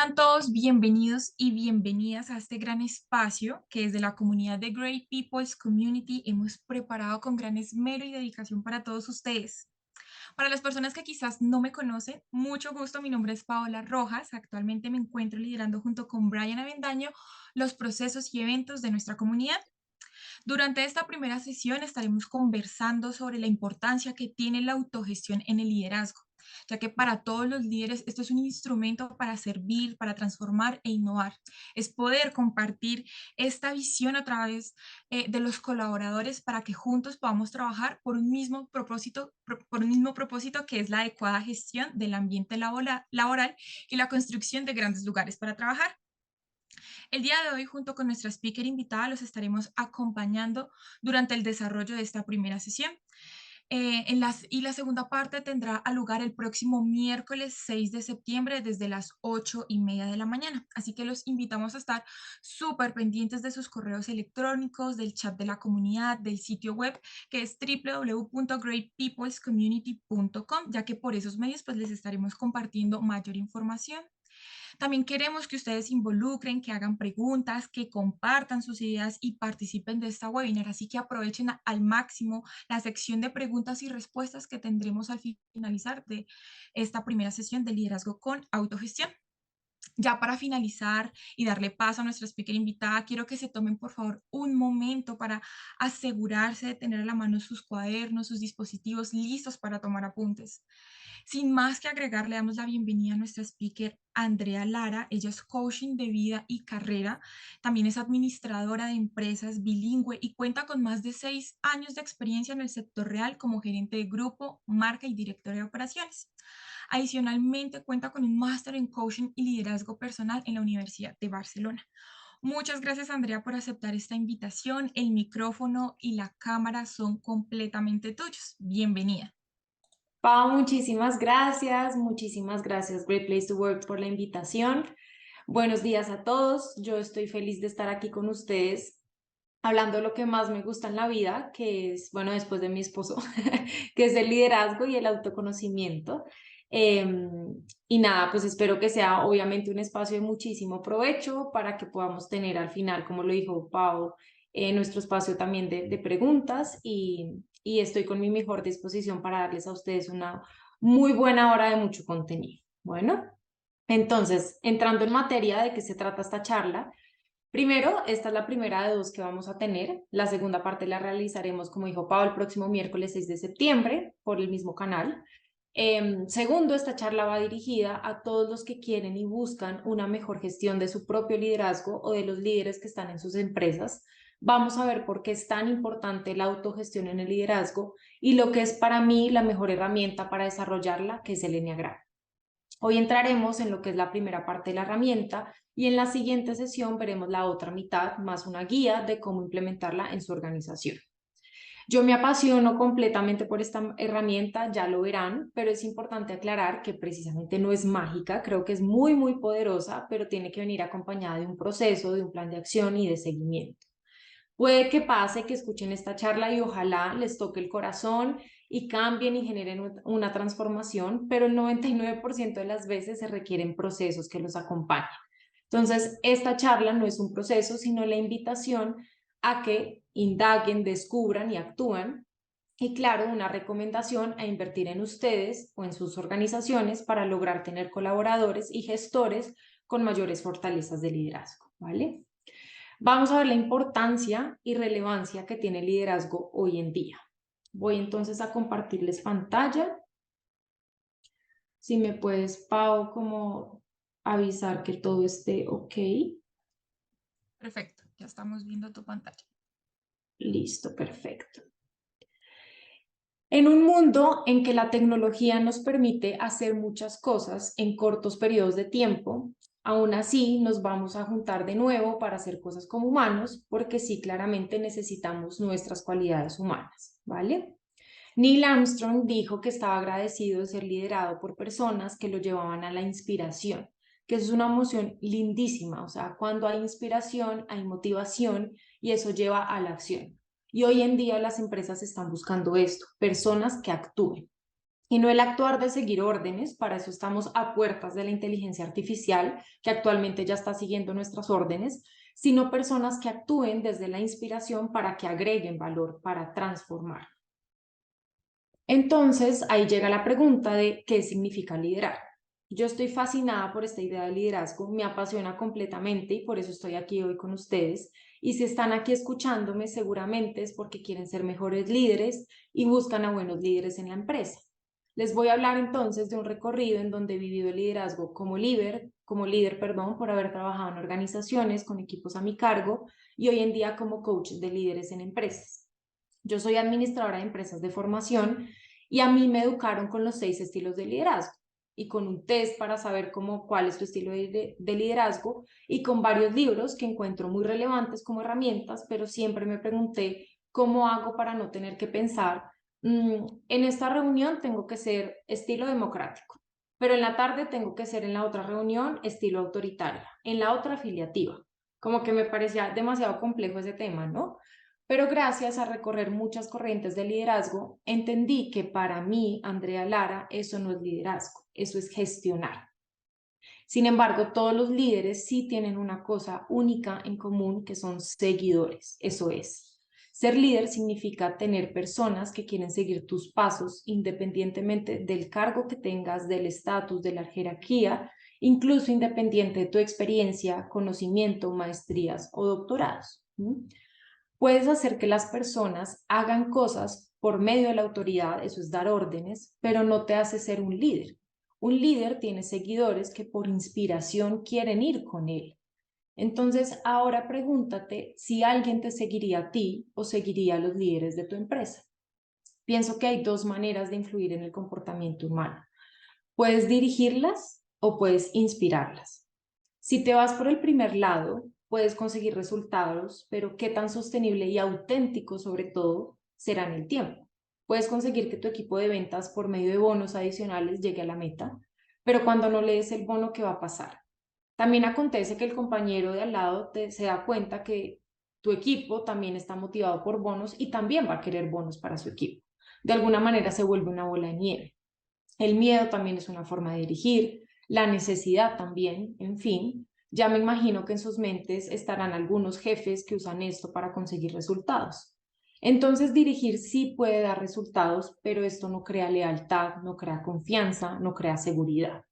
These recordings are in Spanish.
Sean todos bienvenidos y bienvenidas a este gran espacio que desde la comunidad de Great People's Community hemos preparado con gran esmero y dedicación para todos ustedes. Para las personas que quizás no me conocen, mucho gusto, mi nombre es Paola Rojas. Actualmente me encuentro liderando junto con Brian Avendaño los procesos y eventos de nuestra comunidad. Durante esta primera sesión estaremos conversando sobre la importancia que tiene la autogestión en el liderazgo, ya que para todos los líderes esto es un instrumento para servir, para transformar e innovar. Es poder compartir esta visión a través de los colaboradores para que juntos podamos trabajar por un mismo propósito, por un mismo propósito que es la adecuada gestión del ambiente laboral y la construcción de grandes lugares para trabajar. El día de hoy, junto con nuestra speaker invitada, los estaremos acompañando durante el desarrollo de esta primera sesión. Y la segunda parte tendrá lugar el próximo miércoles 6 de septiembre desde las 8:30 de la mañana. Así que los invitamos a estar súper pendientes de sus correos electrónicos, del chat de la comunidad, del sitio web que es www.greatpeoplescommunity.com, ya que por esos medios pues les estaremos compartiendo mayor información. También queremos que ustedes se involucren, que hagan preguntas, que compartan sus ideas y participen de esta webinar. Así que aprovechen al máximo la sección de preguntas y respuestas que tendremos al finalizar de esta primera sesión de liderazgo con autogestión. Ya para finalizar y darle paso a nuestra speaker invitada, quiero que se tomen por favor un momento para asegurarse de tener a la mano sus cuadernos, sus dispositivos listos para tomar apuntes. Sin más que agregar, le damos la bienvenida a nuestra speaker Andrea Lara. Ella es coaching de vida y carrera. También es administradora de empresas, bilingüe y cuenta con más de 6 años de experiencia en el sector real como gerente de grupo, marca y directora de operaciones. Adicionalmente, cuenta con un máster en coaching y liderazgo personal en la Universidad de Barcelona. Muchas gracias, Andrea, por aceptar esta invitación. El micrófono y la cámara son completamente tuyos. Bienvenida. Pau, muchísimas gracias, Great Place to Work, por la invitación. Buenos días a todos. Yo estoy feliz de estar aquí con ustedes hablando de lo que más me gusta en la vida, que es, bueno, después de mi esposo, que es el liderazgo y el autoconocimiento. Y nada, pues espero que sea obviamente un espacio de muchísimo provecho para que podamos tener al final, como lo dijo Pau, nuestro espacio también de preguntas y estoy con mi mejor disposición para darles a ustedes una muy buena hora de mucho contenido. Bueno, entonces, entrando en materia de qué se trata esta charla. Primero, esta es la primera de dos que vamos a tener. La segunda parte la realizaremos, como dijo Pau, el próximo miércoles 6 de septiembre por el mismo canal. Segundo, esta charla va dirigida a todos los que quieren y buscan una mejor gestión de su propio liderazgo o de los líderes que están en sus empresas. Vamos a ver por qué es tan importante la autogestión en el liderazgo y lo que es para mí la mejor herramienta para desarrollarla, que es el Enneagrama. Hoy entraremos en lo que es la primera parte de la herramienta y en la siguiente sesión veremos la otra mitad, más una guía de cómo implementarla en su organización. Yo me apasiono completamente por esta herramienta, ya lo verán, pero es importante aclarar que precisamente no es mágica, creo que es muy poderosa, pero tiene que venir acompañada de un proceso, de un plan de acción y de seguimiento. Puede que pase que escuchen esta charla y ojalá les toque el corazón y cambien y generen una transformación, pero el 99% de las veces se requieren procesos que los acompañen. Entonces, esta charla no es un proceso, sino la invitación a que indaguen, descubran y actúen. Y claro, una recomendación a invertir en ustedes o en sus organizaciones para lograr tener colaboradores y gestores con mayores fortalezas de liderazgo, ¿vale? Vamos a ver la importancia y relevancia que tiene el liderazgo hoy en día. Voy entonces a compartirles pantalla. Si me puedes, Pau, como avisar que todo esté ok. Perfecto, ya estamos viendo tu pantalla. Listo, perfecto. En un mundo en que la tecnología nos permite hacer muchas cosas en cortos periodos de tiempo, aún así nos vamos a juntar de nuevo para hacer cosas como humanos, porque sí, claramente necesitamos nuestras cualidades humanas, ¿vale? Neil Armstrong dijo que estaba agradecido de ser liderado por personas que lo llevaban a la inspiración, que eso es una emoción lindísima, o sea, cuando hay inspiración, hay motivación y eso lleva a la acción. Y hoy en día las empresas están buscando esto, personas que actúen. y no el actuar de seguir órdenes. Para eso estamos a puertas de la inteligencia artificial, que actualmente ya está siguiendo nuestras órdenes, sino personas que actúen desde la inspiración para que agreguen valor, para transformar. Entonces, ahí llega la pregunta de qué significa liderar. Yo estoy fascinada por esta idea de liderazgo, me apasiona completamente y por eso estoy aquí hoy con ustedes. Y si están aquí escuchándome, seguramente es porque quieren ser mejores líderes y buscan a buenos líderes en la empresa. Les voy a hablar entonces de un recorrido en donde he vivido el liderazgo como líder, perdón, por haber trabajado en organizaciones con equipos a mi cargo y hoy en día como coach de líderes en empresas. Yo soy administradora de empresas de formación y a mí me educaron con los 6 estilos de liderazgo y con un test para saber cuál es tu estilo de liderazgo y con varios libros que encuentro muy relevantes como herramientas, pero siempre me pregunté cómo hago para no tener que pensar, en esta reunión tengo que ser estilo democrático, pero en la tarde tengo que ser en la otra reunión estilo autoritaria, en la otra afiliativa. Como que me parecía demasiado complejo ese tema, ¿no? Pero gracias a recorrer muchas corrientes de liderazgo, entendí que para mí, Andrea Lara, eso no es liderazgo, eso es gestionar. Sin embargo, todos los líderes sí tienen una cosa única en común, que son seguidores. Eso es. Ser líder significa tener personas que quieren seguir tus pasos independientemente del cargo que tengas, del estatus, de la jerarquía, incluso independiente de tu experiencia, conocimiento, maestrías o doctorados. Puedes hacer que las personas hagan cosas por medio de la autoridad, eso es dar órdenes, pero no te hace ser un líder. Un líder tiene seguidores que por inspiración quieren ir con él. Entonces, ahora pregúntate si alguien te seguiría a ti o seguiría a los líderes de tu empresa. Pienso que hay dos maneras de influir en el comportamiento humano. Puedes dirigirlas o puedes inspirarlas. Si te vas por el primer lado, puedes conseguir resultados, pero qué tan sostenible y auténtico sobre todo será en el tiempo. Puedes conseguir que tu equipo de ventas por medio de bonos adicionales llegue a la meta, pero cuando no le des el bono, ¿qué va a pasar? También acontece que el compañero de al lado se da cuenta que tu equipo también está motivado por bonos y también va a querer bonos para su equipo. De alguna manera se vuelve una bola de nieve. El miedo también es una forma de dirigir, la necesidad también, en fin. Ya me imagino que en sus mentes estarán algunos jefes que usan esto para conseguir resultados. Entonces, dirigir sí puede dar resultados, pero esto no crea lealtad, no crea confianza, no crea seguridad.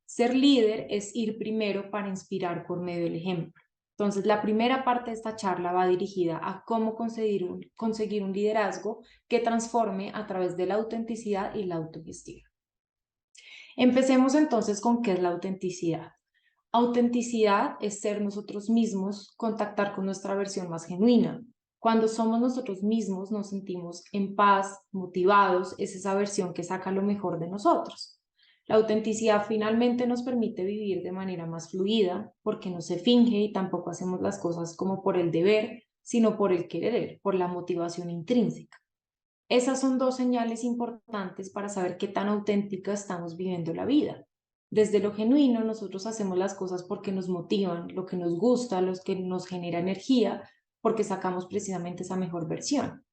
Ser líder es ir primero para inspirar por medio del ejemplo. Entonces, la primera parte de esta charla va dirigida a cómo conseguir un liderazgo que transforme a través de la autenticidad y la autogestión. Empecemos entonces con qué es la autenticidad. Autenticidad es ser nosotros mismos, contactar con nuestra versión más genuina. Cuando somos nosotros mismos nos sentimos en paz, motivados, es esa versión que saca lo mejor de nosotros. La autenticidad finalmente nos permite vivir de manera más fluida porque no se finge y tampoco hacemos las cosas como por el deber, sino por el querer, por la motivación intrínseca. Esas son dos señales importantes para saber qué tan auténtica estamos viviendo la vida. Desde lo genuino, nosotros hacemos las cosas porque nos motivan, lo que nos gusta, lo que nos genera energía, porque sacamos precisamente esa mejor versión.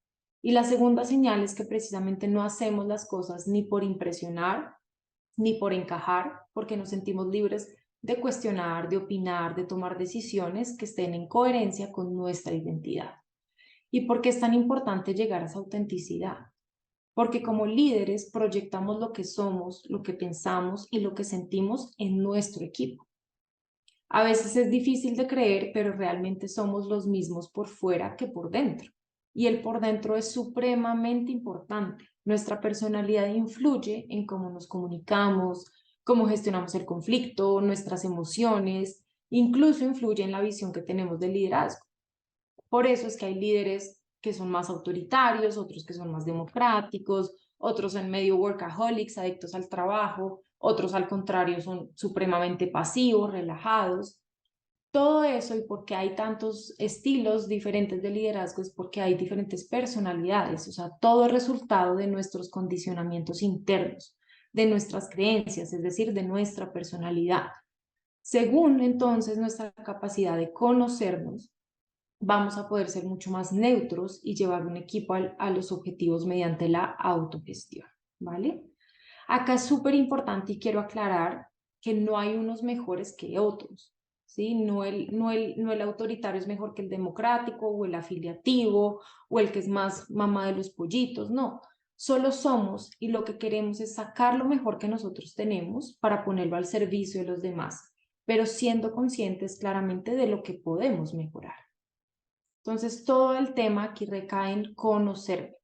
Y la segunda señal es que precisamente no hacemos las cosas ni por impresionar, ni por encajar, porque nos sentimos libres de cuestionar, de opinar, de tomar decisiones que estén en coherencia con nuestra identidad. ¿Y por qué es tan importante llegar a esa autenticidad? Porque como líderes proyectamos lo que somos, lo que pensamos y lo que sentimos en nuestro equipo. A veces es difícil de creer, pero realmente somos los mismos por fuera que por dentro. Y el por dentro es supremamente importante. Nuestra personalidad influye en cómo nos comunicamos, cómo gestionamos el conflicto, nuestras emociones, incluso influye en la visión que tenemos del liderazgo. Por eso es que hay líderes que son más autoritarios, otros que son más democráticos, otros en medio workaholics, adictos al trabajo, otros al contrario son supremamente pasivos, relajados. Todo eso y porque hay tantos estilos diferentes de liderazgo es porque hay diferentes personalidades, o sea, todo es resultado de nuestros condicionamientos internos, de nuestras creencias, es decir, de nuestra personalidad. Según entonces nuestra capacidad de conocernos, vamos a poder ser mucho más neutros y llevar un equipo a los objetivos mediante la autogestión, ¿vale? Acá es súper importante y quiero aclarar que no hay unos mejores que otros, ¿sí? No el autoritario es mejor que el democrático o el afiliativo o el que es más mamá de los pollitos, no. Solo somos y lo que queremos es sacar lo mejor que nosotros tenemos para ponerlo al servicio de los demás, pero siendo conscientes claramente de lo que podemos mejorar. Entonces, todo el tema aquí recae en conocerme.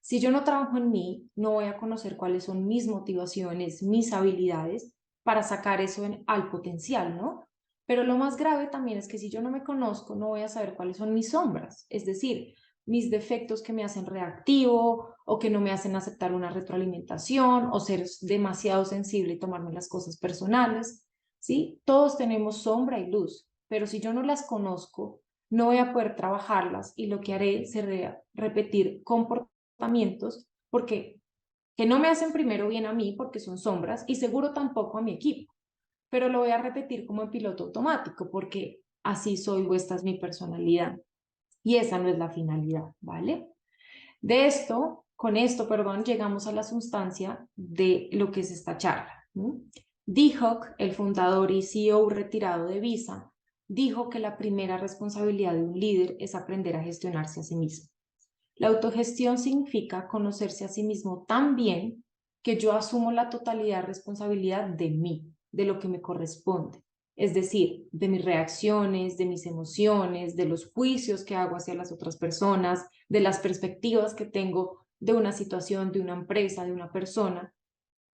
Si yo no trabajo en mí, no voy a conocer cuáles son mis motivaciones, mis habilidades para sacar eso al potencial, ¿no? Pero lo más grave también es que si yo no me conozco, no voy a saber cuáles son mis sombras, es decir, mis defectos que me hacen reactivo o que no me hacen aceptar una retroalimentación o ser demasiado sensible y tomarme las cosas personales, ¿sí? Todos tenemos sombra y luz, pero si yo no las conozco, no voy a poder trabajarlas y lo que haré será repetir comportamientos porque que no me hacen primero bien a mí porque son sombras y seguro tampoco a mi equipo, pero lo voy a repetir como en piloto automático porque así soy o esta es mi personalidad y esa no es la finalidad, ¿vale? Con esto, perdón, llegamos a la sustancia de lo que es esta charla. Dee Hock, el fundador y CEO retirado de Visa, dijo que la primera responsabilidad de un líder es aprender a gestionarse a sí mismo. La autogestión significa conocerse a sí mismo tan bien que yo asumo la totalidad de responsabilidad de mí, de lo que me corresponde. Es decir, de mis reacciones, de mis emociones, de los juicios que hago hacia las otras personas, de las perspectivas que tengo de una situación, de una empresa, de una persona.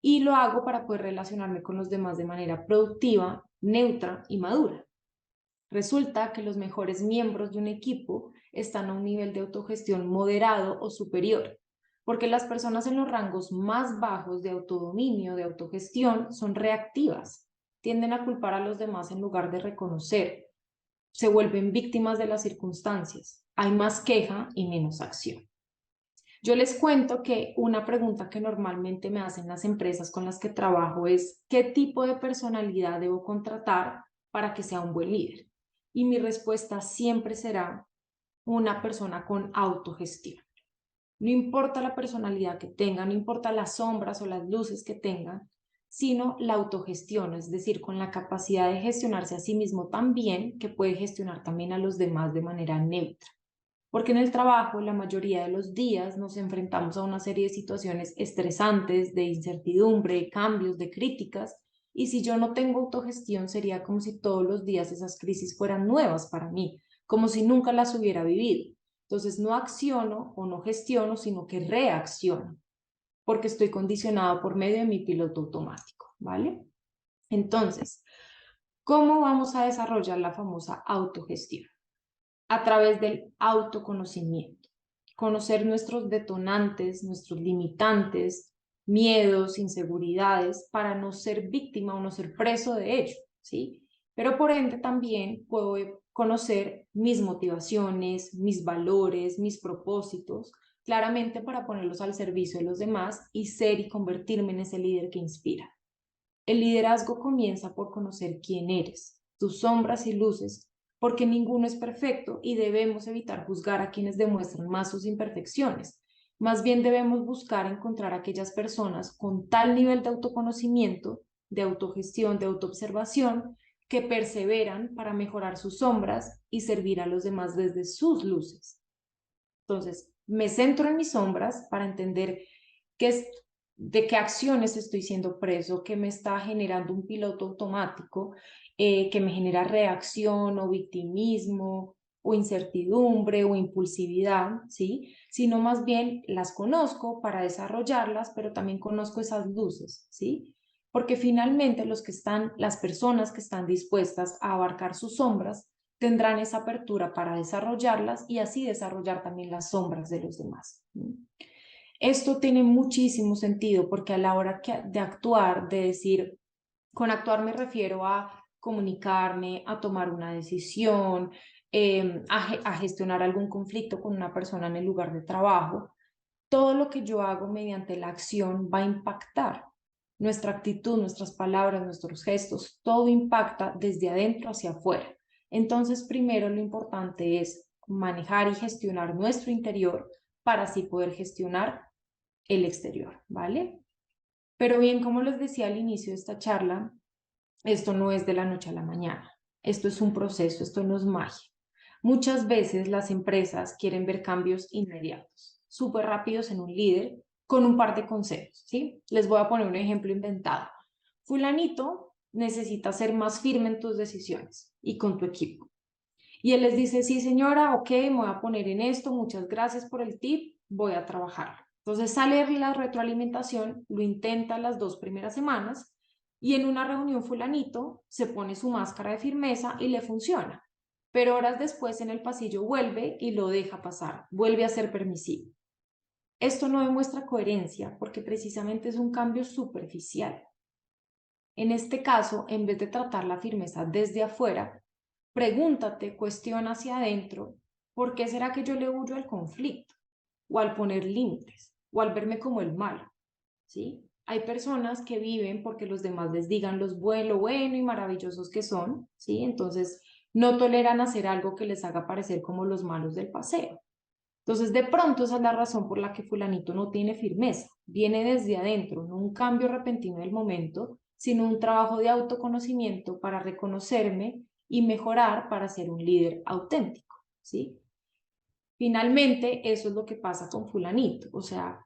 Y lo hago para poder relacionarme con los demás de manera productiva, neutra y madura. Resulta que los mejores miembros de un equipo están a un nivel de autogestión moderado o superior, porque las personas en los rangos más bajos de autodominio, de autogestión, son reactivas, tienden a culpar a los demás en lugar de reconocer, se vuelven víctimas de las circunstancias, hay más queja y menos acción. Yo les cuento que una pregunta que normalmente me hacen las empresas con las que trabajo es ¿qué tipo de personalidad debo contratar para que sea un buen líder? Y mi respuesta siempre será una persona con autogestión. No importa la personalidad que tenga, no importa las sombras o las luces que tengan, sino la autogestión, es decir, con la capacidad de gestionarse a sí mismo tan bien que puede gestionar también a los demás de manera neutra. Porque en el trabajo, la mayoría de los días nos enfrentamos a una serie de situaciones estresantes, de incertidumbre, cambios, de críticas, y si yo no tengo autogestión, sería como si todos los días esas crisis fueran nuevas para mí, como si nunca las hubiera vivido. Entonces no acciono o no gestiono, sino que reacciono, porque estoy condicionado por medio de mi piloto automático, ¿vale? Entonces, ¿cómo vamos a desarrollar la famosa autogestión? A través del autoconocimiento. Conocer nuestros detonantes, nuestros limitantes, miedos, inseguridades, para no ser víctima o no ser preso de ello, ¿sí? Pero por ende también puedo conocer mis motivaciones, mis valores, mis propósitos, claramente para ponerlos al servicio de los demás y ser y convertirme en ese líder que inspira. El liderazgo comienza por conocer quién eres, tus sombras y luces, porque ninguno es perfecto y debemos evitar juzgar a quienes demuestran más sus imperfecciones. Más bien debemos buscar encontrar aquellas personas con tal nivel de autoconocimiento, de autogestión, de autoobservación, que perseveran para mejorar sus sombras y servir a los demás desde sus luces. Entonces, me centro en mis sombras para entender qué es, de qué acciones estoy siendo preso, qué me está generando un piloto automático, que me genera reacción o victimismo o incertidumbre o impulsividad, ¿sí? Sino más bien las conozco para desarrollarlas, pero también conozco esas luces, ¿sí? Porque finalmente las personas que están dispuestas a abarcar sus sombras tendrán esa apertura para desarrollarlas y así desarrollar también las sombras de los demás. Esto tiene muchísimo sentido porque a la hora de actuar, de decir, con actuar me refiero a comunicarme, a tomar una decisión, a gestionar algún conflicto con una persona en el lugar de trabajo, todo lo que yo hago mediante la acción va a impactar. Nuestra actitud, nuestras palabras, nuestros gestos, todo impacta desde adentro hacia afuera. Entonces, primero lo importante es manejar y gestionar nuestro interior para así poder gestionar el exterior, ¿vale? Pero bien, como les decía al inicio de esta charla, esto no es de la noche a la mañana. Esto es un proceso, esto no es magia. Muchas veces las empresas quieren ver cambios inmediatos, súper rápidos en un líder, con un par de consejos, ¿sí? Les voy a poner un ejemplo inventado. Fulanito necesita ser más firme en tus decisiones y con tu equipo. Y él les dice, sí señora, ok, me voy a poner en esto, muchas gracias por el tip, voy a trabajar. Entonces sale la retroalimentación, lo intenta las 2 primeras semanas y en una reunión fulanito se pone su máscara de firmeza y le funciona. Pero horas después en el pasillo vuelve y lo deja pasar, vuelve a ser permisivo. Esto no demuestra coherencia porque precisamente es un cambio superficial. En este caso, en vez de tratar la firmeza desde afuera, pregúntate, cuestiona hacia adentro, ¿por qué será que yo le huyo al conflicto? O al poner límites, o al verme como el malo, ¿sí? Hay personas que viven porque los demás les digan lo bueno y maravillosos que son, ¿sí? Entonces, no toleran hacer algo que les haga parecer como los malos del paseo. Entonces, de pronto esa es la razón por la que fulanito no tiene firmeza. Viene desde adentro, no un cambio repentino del momento, sino un trabajo de autoconocimiento para reconocerme y mejorar para ser un líder auténtico, ¿sí? Finalmente, eso es lo que pasa con fulanito. O sea,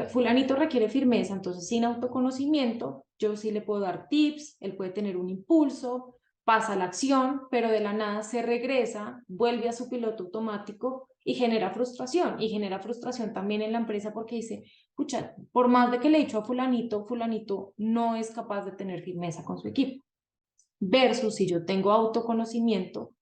fulanito requiere firmeza, entonces sin autoconocimiento, yo sí le puedo dar tips, él puede tener un impulso, pasa la acción, pero de la nada se regresa, vuelve a su piloto automático y genera frustración también en la empresa porque dice, pucha, por más de que le he dicho a fulanito, fulanito no es capaz de tener firmeza con su equipo. Versus si yo tengo autoconocimiento,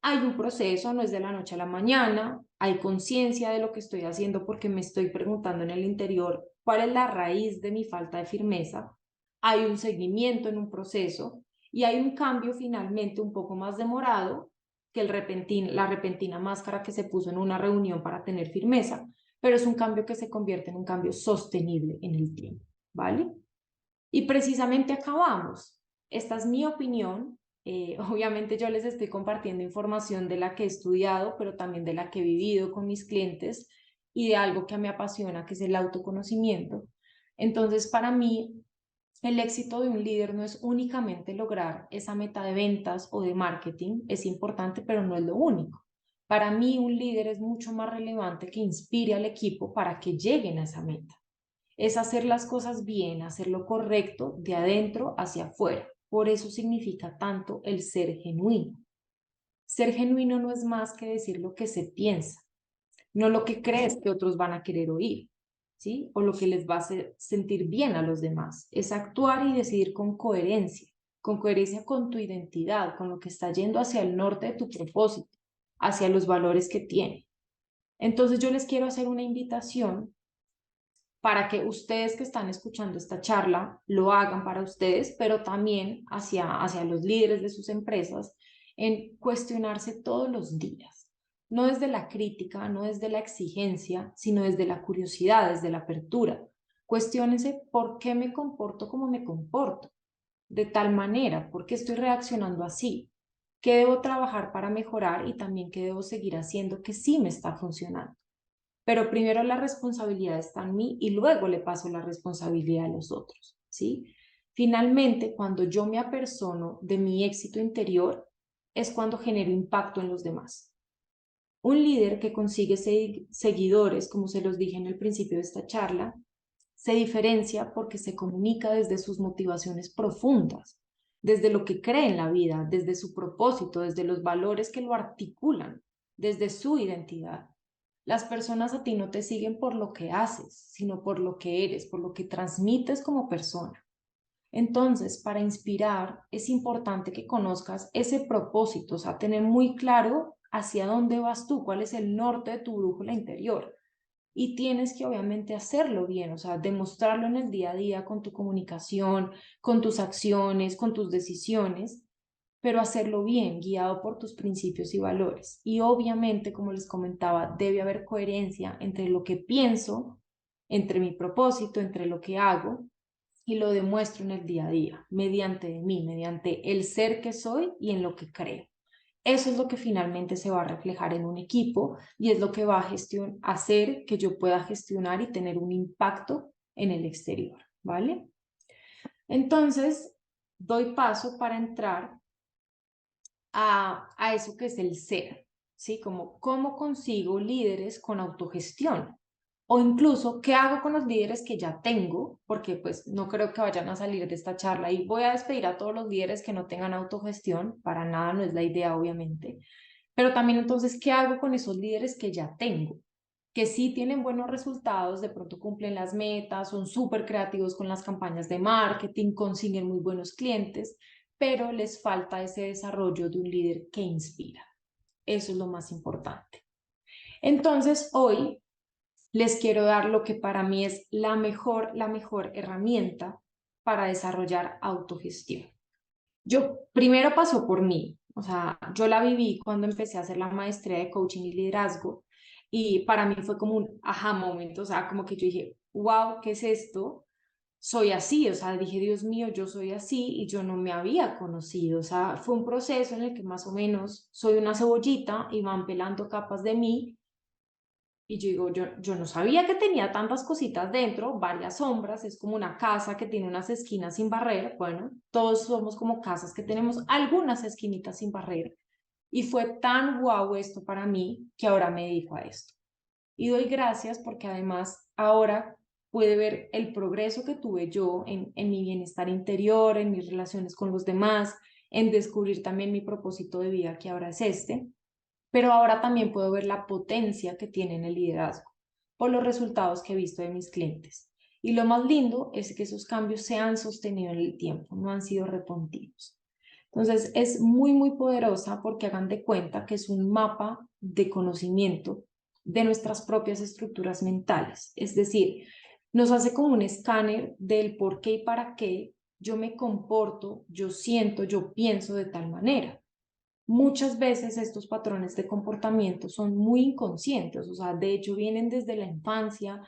hay un proceso, no es de la noche a la mañana, hay conciencia de lo que estoy haciendo porque me estoy preguntando en el interior cuál es la raíz de mi falta de firmeza, hay un seguimiento en un proceso y hay un cambio finalmente un poco más demorado que la repentina máscara que se puso en una reunión para tener firmeza, pero es un cambio que se convierte en un cambio sostenible en el tiempo, ¿vale? Y precisamente acabamos. Esta es mi opinión. Obviamente yo les estoy compartiendo información de la que he estudiado, pero también de la que he vivido con mis clientes y de algo que me apasiona, que es el autoconocimiento. Entonces, para mí, el éxito de un líder no es únicamente lograr esa meta de ventas o de marketing, es importante, pero no es lo único. Para mí, un líder es mucho más relevante que inspire al equipo para que lleguen a esa meta. Es hacer las cosas bien, hacer lo correcto de adentro hacia afuera. Por eso significa tanto el ser genuino. Ser genuino no es más que decir lo que se piensa, no lo que crees que otros van a querer oír, ¿sí? O lo que les va a hacer sentir bien a los demás. Es actuar y decidir con coherencia con tu identidad, con lo que está yendo hacia el norte de tu propósito, hacia los valores que tiene. Entonces yo les quiero hacer una invitación para que ustedes que están escuchando esta charla lo hagan para ustedes, pero también hacia los líderes de sus empresas, en cuestionarse todos los días, no desde la crítica, no desde la exigencia, sino desde la curiosidad, desde la apertura. Cuestiónense por qué me comporto como me comporto, de tal manera, por qué estoy reaccionando así, qué debo trabajar para mejorar y también qué debo seguir haciendo que sí me está funcionando. Pero primero la responsabilidad está en mí y luego le paso la responsabilidad a los otros, ¿sí? Finalmente, cuando yo me apersono de mi éxito interior, es cuando genero impacto en los demás. Un líder que consigue seguidores, como se los dije en el principio de esta charla, se diferencia porque se comunica desde sus motivaciones profundas, desde lo que cree en la vida, desde su propósito, desde los valores que lo articulan, desde su identidad. Las personas a ti no te siguen por lo que haces, sino por lo que eres, por lo que transmites como persona. Entonces, para inspirar, es importante que conozcas ese propósito, o sea, tener muy claro hacia dónde vas tú, cuál es el norte de tu brújula interior. Y tienes que obviamente hacerlo bien, o sea, demostrarlo en el día a día con tu comunicación, con tus acciones, con tus decisiones, pero hacerlo bien, guiado por tus principios y valores. Y obviamente, como les comentaba, debe haber coherencia entre lo que pienso, entre mi propósito, entre lo que hago y lo demuestro en el día a día, mediante de mí, mediante el ser que soy y en lo que creo. Eso es lo que finalmente se va a reflejar en un equipo y es lo que va a hacer que yo pueda gestionar y tener un impacto en el exterior, ¿vale? Entonces, doy paso para entrar a eso que es el ser, ¿sí? Como cómo consigo líderes con autogestión. O incluso, ¿qué hago con los líderes que ya tengo? Porque pues no creo que vayan a salir de esta charla y voy a despedir a todos los líderes que no tengan autogestión, para nada no es la idea, obviamente. Pero también entonces, ¿qué hago con esos líderes que ya tengo? Que sí tienen buenos resultados, de pronto cumplen las metas, son súper creativos con las campañas de marketing, consiguen muy buenos clientes, pero les falta ese desarrollo de un líder que inspira. Eso es lo más importante. Entonces, hoy les quiero dar lo que para mí es la mejor herramienta para desarrollar autogestión. Yo primero pasó por mí, o sea, yo la viví cuando empecé a hacer la maestría de coaching y liderazgo y para mí fue como un aha moment, o sea, como que yo dije, wow, ¿qué es esto? Soy así, o sea, dije, Dios mío, yo soy así y yo no me había conocido, o sea, fue un proceso en el que más o menos soy una cebollita y van pelando capas de mí y yo digo, yo no sabía que tenía tantas cositas dentro, varias sombras, es como una casa que tiene unas esquinas sin barrer. Bueno, todos somos como casas que tenemos algunas esquinitas sin barrer. Y fue tan guau esto para mí que ahora me dedico a esto. Y doy gracias porque además ahora pude ver el progreso que tuve yo en mi bienestar interior, en mis relaciones con los demás, en descubrir también mi propósito de vida que ahora es este, pero ahora también puedo ver la potencia que tiene en el liderazgo por los resultados que he visto de mis clientes. Y lo más lindo es que esos cambios se han sostenido en el tiempo, no han sido repentinos. Entonces es muy, muy poderosa porque hagan de cuenta que es un mapa de conocimiento de nuestras propias estructuras mentales. Es decir, nos hace como un escáner del por qué y para qué yo me comporto, yo siento, yo pienso de tal manera. Muchas veces estos patrones de comportamiento son muy inconscientes, o sea, de hecho vienen desde la infancia.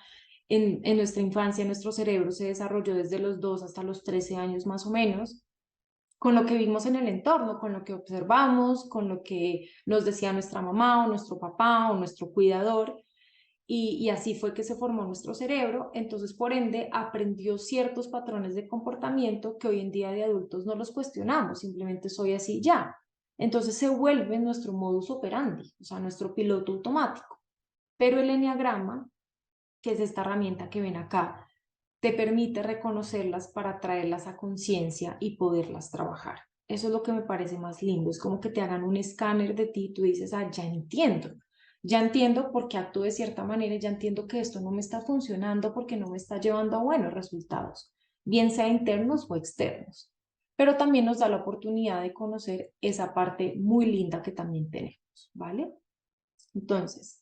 En nuestra infancia, nuestro cerebro se desarrolló desde los 2 hasta los 13 años más o menos, con lo que vimos en el entorno, con lo que observamos, con lo que nos decía nuestra mamá o nuestro papá o nuestro cuidador. Y así fue que se formó nuestro cerebro. Entonces, por ende, aprendió ciertos patrones de comportamiento que hoy en día de adultos no los cuestionamos, simplemente soy así ya. Entonces se vuelve nuestro modus operandi, o sea, nuestro piloto automático. Pero el eneagrama, que es esta herramienta que ven acá, te permite reconocerlas para traerlas a conciencia y poderlas trabajar. Eso es lo que me parece más lindo, es como que te hagan un escáner de ti y tú dices, ah, ya entiendo por qué actúo de cierta manera, ya entiendo que esto no me está funcionando porque no me está llevando a buenos resultados, bien sea internos o externos. Pero también nos da la oportunidad de conocer esa parte muy linda que también tenemos, ¿vale? Entonces,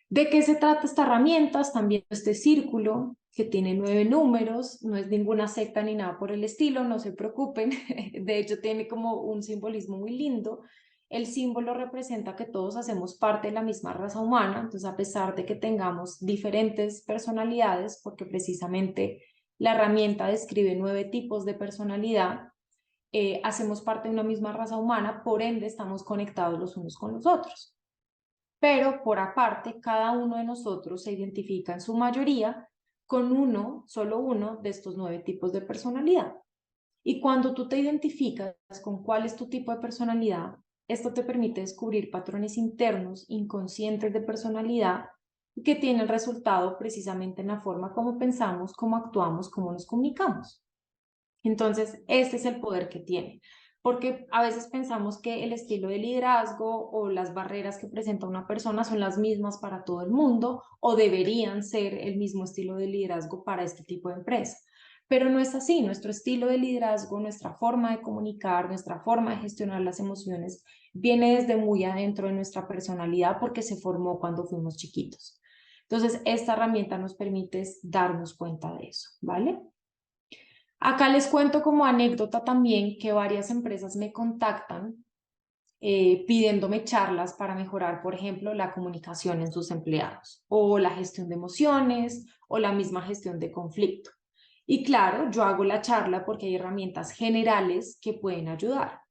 ¿de qué se trata esta herramienta? Están viendo este círculo que tiene 9 números, no es ninguna secta ni nada por el estilo, no se preocupen, de hecho tiene como un simbolismo muy lindo. El símbolo representa que todos hacemos parte de la misma raza humana, entonces a pesar de que tengamos diferentes personalidades, porque precisamente la herramienta describe 9 tipos de personalidad, hacemos parte de una misma raza humana, por ende estamos conectados los unos con los otros. Pero por aparte, cada uno de nosotros se identifica en su mayoría con uno, solo uno de estos 9 tipos de personalidad. Y cuando tú te identificas con cuál es tu tipo de personalidad, esto te permite descubrir patrones internos, inconscientes de personalidad que tienen resultado precisamente en la forma como pensamos, cómo actuamos, cómo nos comunicamos. Entonces, este es el poder que tiene, porque a veces pensamos que el estilo de liderazgo o las barreras que presenta una persona son las mismas para todo el mundo o deberían ser el mismo estilo de liderazgo para este tipo de empresa. Pero no es así, nuestro estilo de liderazgo, nuestra forma de comunicar, nuestra forma de gestionar las emociones viene desde muy adentro de nuestra personalidad porque se formó cuando fuimos chiquitos. Entonces, esta herramienta nos permite darnos cuenta de eso, ¿vale? Acá les cuento como anécdota también que varias empresas me contactan pidiéndome charlas para mejorar, por ejemplo, la comunicación en sus empleados o la gestión de emociones o la misma gestión de conflicto. Y claro, yo hago la charla porque hay herramientas generales que pueden ayudar,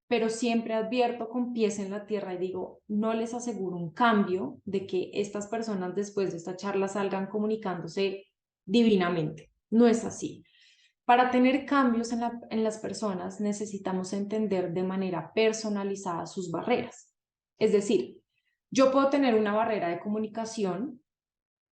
pero siempre advierto con pies en la tierra y digo, no les aseguro un cambio de que estas personas después de esta charla salgan comunicándose divinamente. No es así. Para tener cambios en las personas necesitamos entender de manera personalizada sus barreras. Es decir, yo puedo tener una barrera de comunicación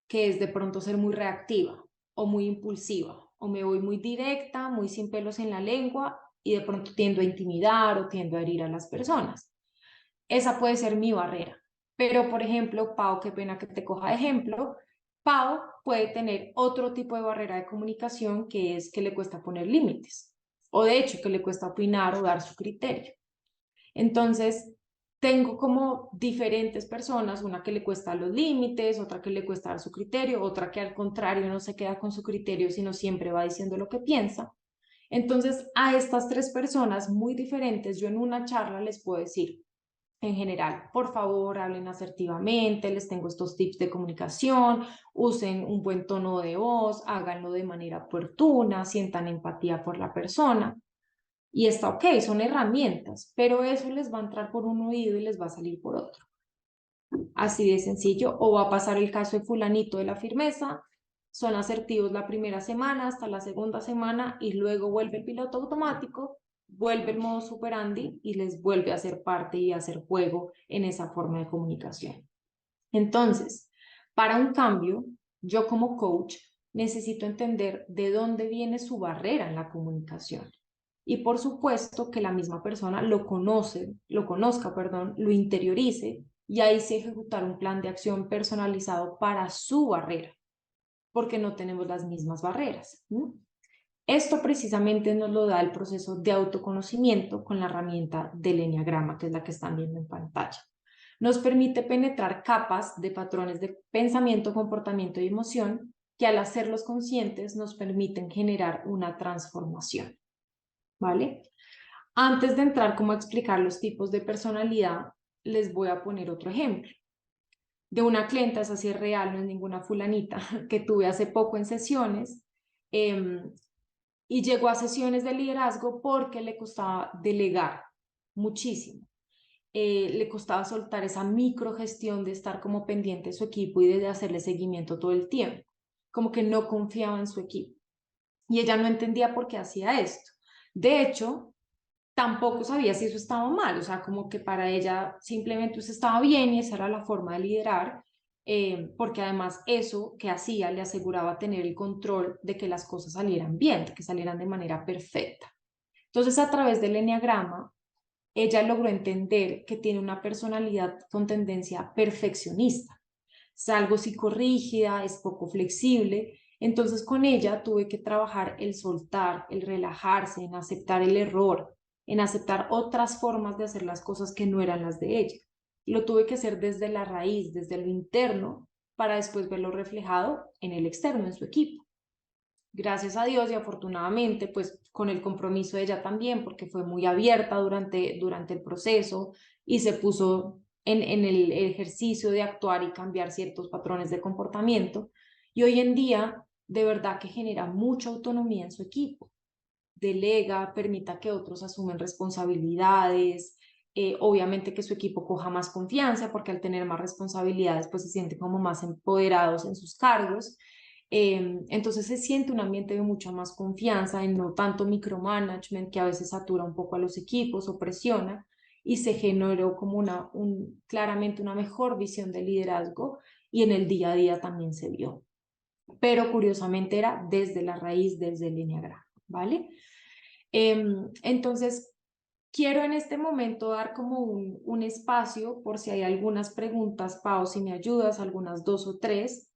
que es de pronto ser muy reactiva o muy impulsiva, o me voy muy directa, muy sin pelos en la lengua y de pronto tiendo a intimidar o tiendo a herir a las personas. Esa puede ser mi barrera. Pero, por ejemplo, Pau, qué pena que te coja de ejemplo, Pau puede tener otro tipo de barrera de comunicación que es que le cuesta poner límites, o de hecho que le cuesta opinar o dar su criterio. Entonces, tengo como diferentes personas, una que le cuesta los límites, otra que le cuesta dar su criterio, otra que al contrario no se queda con su criterio, sino siempre va diciendo lo que piensa. Entonces, a estas tres personas muy diferentes, yo en una charla les puedo decir, en general, por favor, hablen asertivamente, les tengo estos tips de comunicación, usen un buen tono de voz, háganlo de manera oportuna, sientan empatía por la persona. Y está ok, son herramientas, pero eso les va a entrar por un oído y les va a salir por otro. Así de sencillo. O va a pasar el caso de fulanito de la firmeza, son asertivos la primera semana hasta la segunda semana y luego vuelve el piloto automático, vuelve el modo superandi y les vuelve a hacer parte y a hacer juego en esa forma de comunicación. Entonces, para un cambio, yo como coach necesito entender de dónde viene su barrera en la comunicación. Y por supuesto que la misma persona lo conozca, perdón, lo interiorice y ahí sí ejecutar un plan de acción personalizado para su barrera, porque no tenemos las mismas barreras. Esto precisamente nos lo da el proceso de autoconocimiento con la herramienta del eneagrama, que es la que están viendo en pantalla. Nos permite penetrar capas de patrones de pensamiento, comportamiento y emoción que al hacerlos conscientes nos permiten generar una transformación. ¿Vale? Antes de entrar como a explicar los tipos de personalidad, les voy a poner otro ejemplo de una clienta, es así real, no es ninguna fulanita, que tuve hace poco en sesiones, y llegó a sesiones de liderazgo porque le costaba delegar muchísimo. Le costaba soltar esa microgestión de estar como pendiente de su equipo y de hacerle seguimiento todo el tiempo, como que no confiaba en su equipo. Y ella no entendía por qué hacía esto. De hecho, tampoco sabía si eso estaba mal, o sea, como que para ella simplemente eso estaba bien y esa era la forma de liderar, porque además eso que hacía le aseguraba tener el control de que las cosas salieran bien, de que salieran de manera perfecta. Entonces, a través del eneagrama, ella logró entender que tiene una personalidad con tendencia perfeccionista. Es algo psicorrígida, es poco flexible. Entonces, con ella tuve que trabajar el soltar, el relajarse, en aceptar el error, en aceptar otras formas de hacer las cosas que no eran las de ella. Lo tuve que hacer desde la raíz, desde lo interno, para después verlo reflejado en el externo, en su equipo. Gracias a Dios y afortunadamente, pues con el compromiso de ella también, porque fue muy abierta durante el proceso y se puso en el ejercicio de actuar y cambiar ciertos patrones de comportamiento. Y hoy en día, de verdad que genera mucha autonomía en su equipo. Delega, permita que otros asumen responsabilidades, obviamente que su equipo coja más confianza, porque al tener más responsabilidades, pues se sienten como más empoderados en sus cargos. Entonces se siente un ambiente de mucha más confianza, en no tanto micromanagement que a veces satura un poco a los equipos o presiona, y se generó como claramente una mejor visión de liderazgo y en el día a día también se vio. Pero curiosamente era desde la raíz, desde el eneagrama, ¿vale? Entonces, quiero en este momento dar como un espacio por si hay algunas preguntas, Pau, si me ayudas, algunas dos o tres,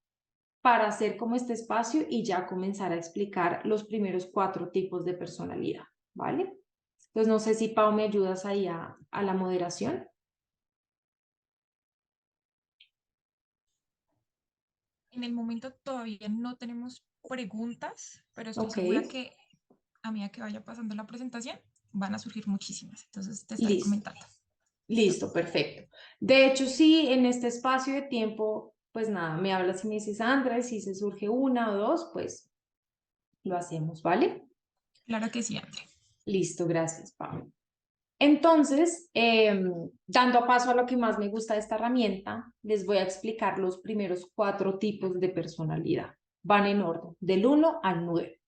para hacer como este espacio y ya comenzar a explicar los primeros 4 tipos de personalidad, ¿vale? Entonces, no sé si Pau me ayudas ahí a la moderación. En el momento todavía no tenemos preguntas, pero estoy Ok, segura que a medida que vaya pasando la presentación van a surgir muchísimas. Entonces te estaré listo, comentando. ¿Listo? listo, perfecto. De hecho, sí, en este espacio de tiempo, pues nada, me hablas y me dices, Sandra, y si se surge una o dos, pues lo hacemos, ¿vale? Claro que sí, André. Listo, gracias, Pablo. Entonces, dando paso a lo que más me gusta de esta herramienta, les voy a explicar los primeros 4 tipos de personalidad. Van en orden, del 1 al 9.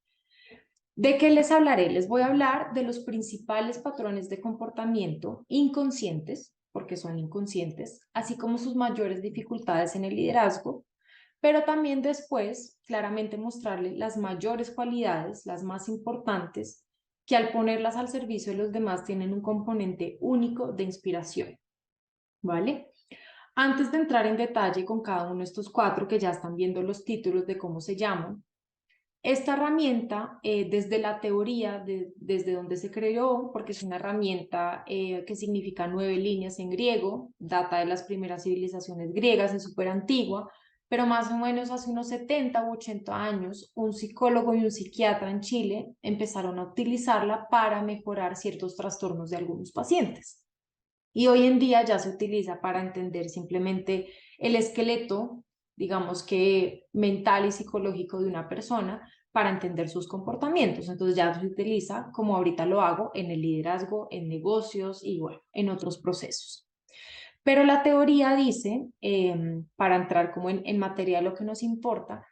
¿De qué les hablaré? Les voy a hablar de los principales patrones de comportamiento inconscientes, porque son inconscientes, así como sus mayores dificultades en el liderazgo, pero también después claramente mostrarles las mayores cualidades, las más importantes, que al ponerlas al servicio de los demás tienen un componente único de inspiración, ¿vale? Antes de entrar en detalle con cada uno de estos cuatro que ya están viendo los títulos de cómo se llaman, esta herramienta, desde la teoría, desde donde se creó, porque es una herramienta que significa 9 líneas en griego, data de las primeras civilizaciones griegas, es súper antigua, pero más o menos hace unos 70 u 80 años, un psicólogo y un psiquiatra en Chile empezaron a utilizarla para mejorar ciertos trastornos de algunos pacientes. Y hoy en día ya se utiliza para entender simplemente el esqueleto, digamos que mental y psicológico de una persona, para entender sus comportamientos. Entonces ya se utiliza, como ahorita lo hago, en el liderazgo, en negocios y bueno, en otros procesos. Pero la teoría dice, para entrar como en materia de lo que nos importa,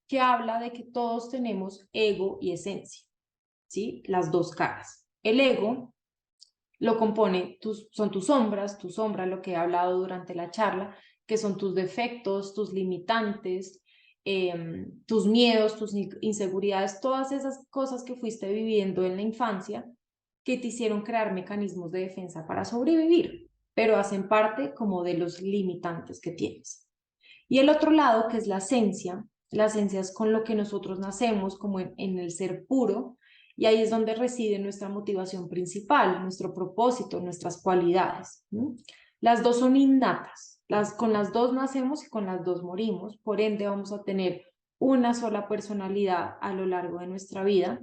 que habla de que todos tenemos ego y esencia, ¿sí? Las dos caras. El ego lo compone, son tus sombras, tu sombra, lo que he hablado durante la charla, que son tus defectos, tus limitantes, tus miedos, tus inseguridades, todas esas cosas que fuiste viviendo en la infancia que te hicieron crear mecanismos de defensa para sobrevivir, pero hacen parte como de los limitantes que tienes. Y el otro lado, que es la esencia es con lo que nosotros nacemos, como en el ser puro, y ahí es donde reside nuestra motivación principal, nuestro propósito, nuestras cualidades. ¿No? Las dos son innatas, con las dos nacemos y con las dos morimos, por ende vamos a tener una sola personalidad a lo largo de nuestra vida.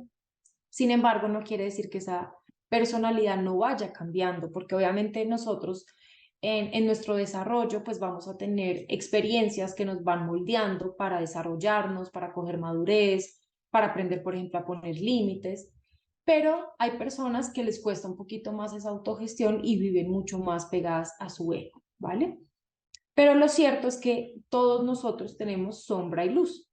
Sin embargo, no quiere decir que esa personalidad no vaya cambiando, porque obviamente nosotros en nuestro desarrollo pues vamos a tener experiencias que nos van moldeando para desarrollarnos, para coger madurez, para aprender, por ejemplo, a poner límites, pero hay personas que les cuesta un poquito más esa autogestión y viven mucho más pegadas a su ego, ¿vale? Pero lo cierto es que todos nosotros tenemos sombra y luz.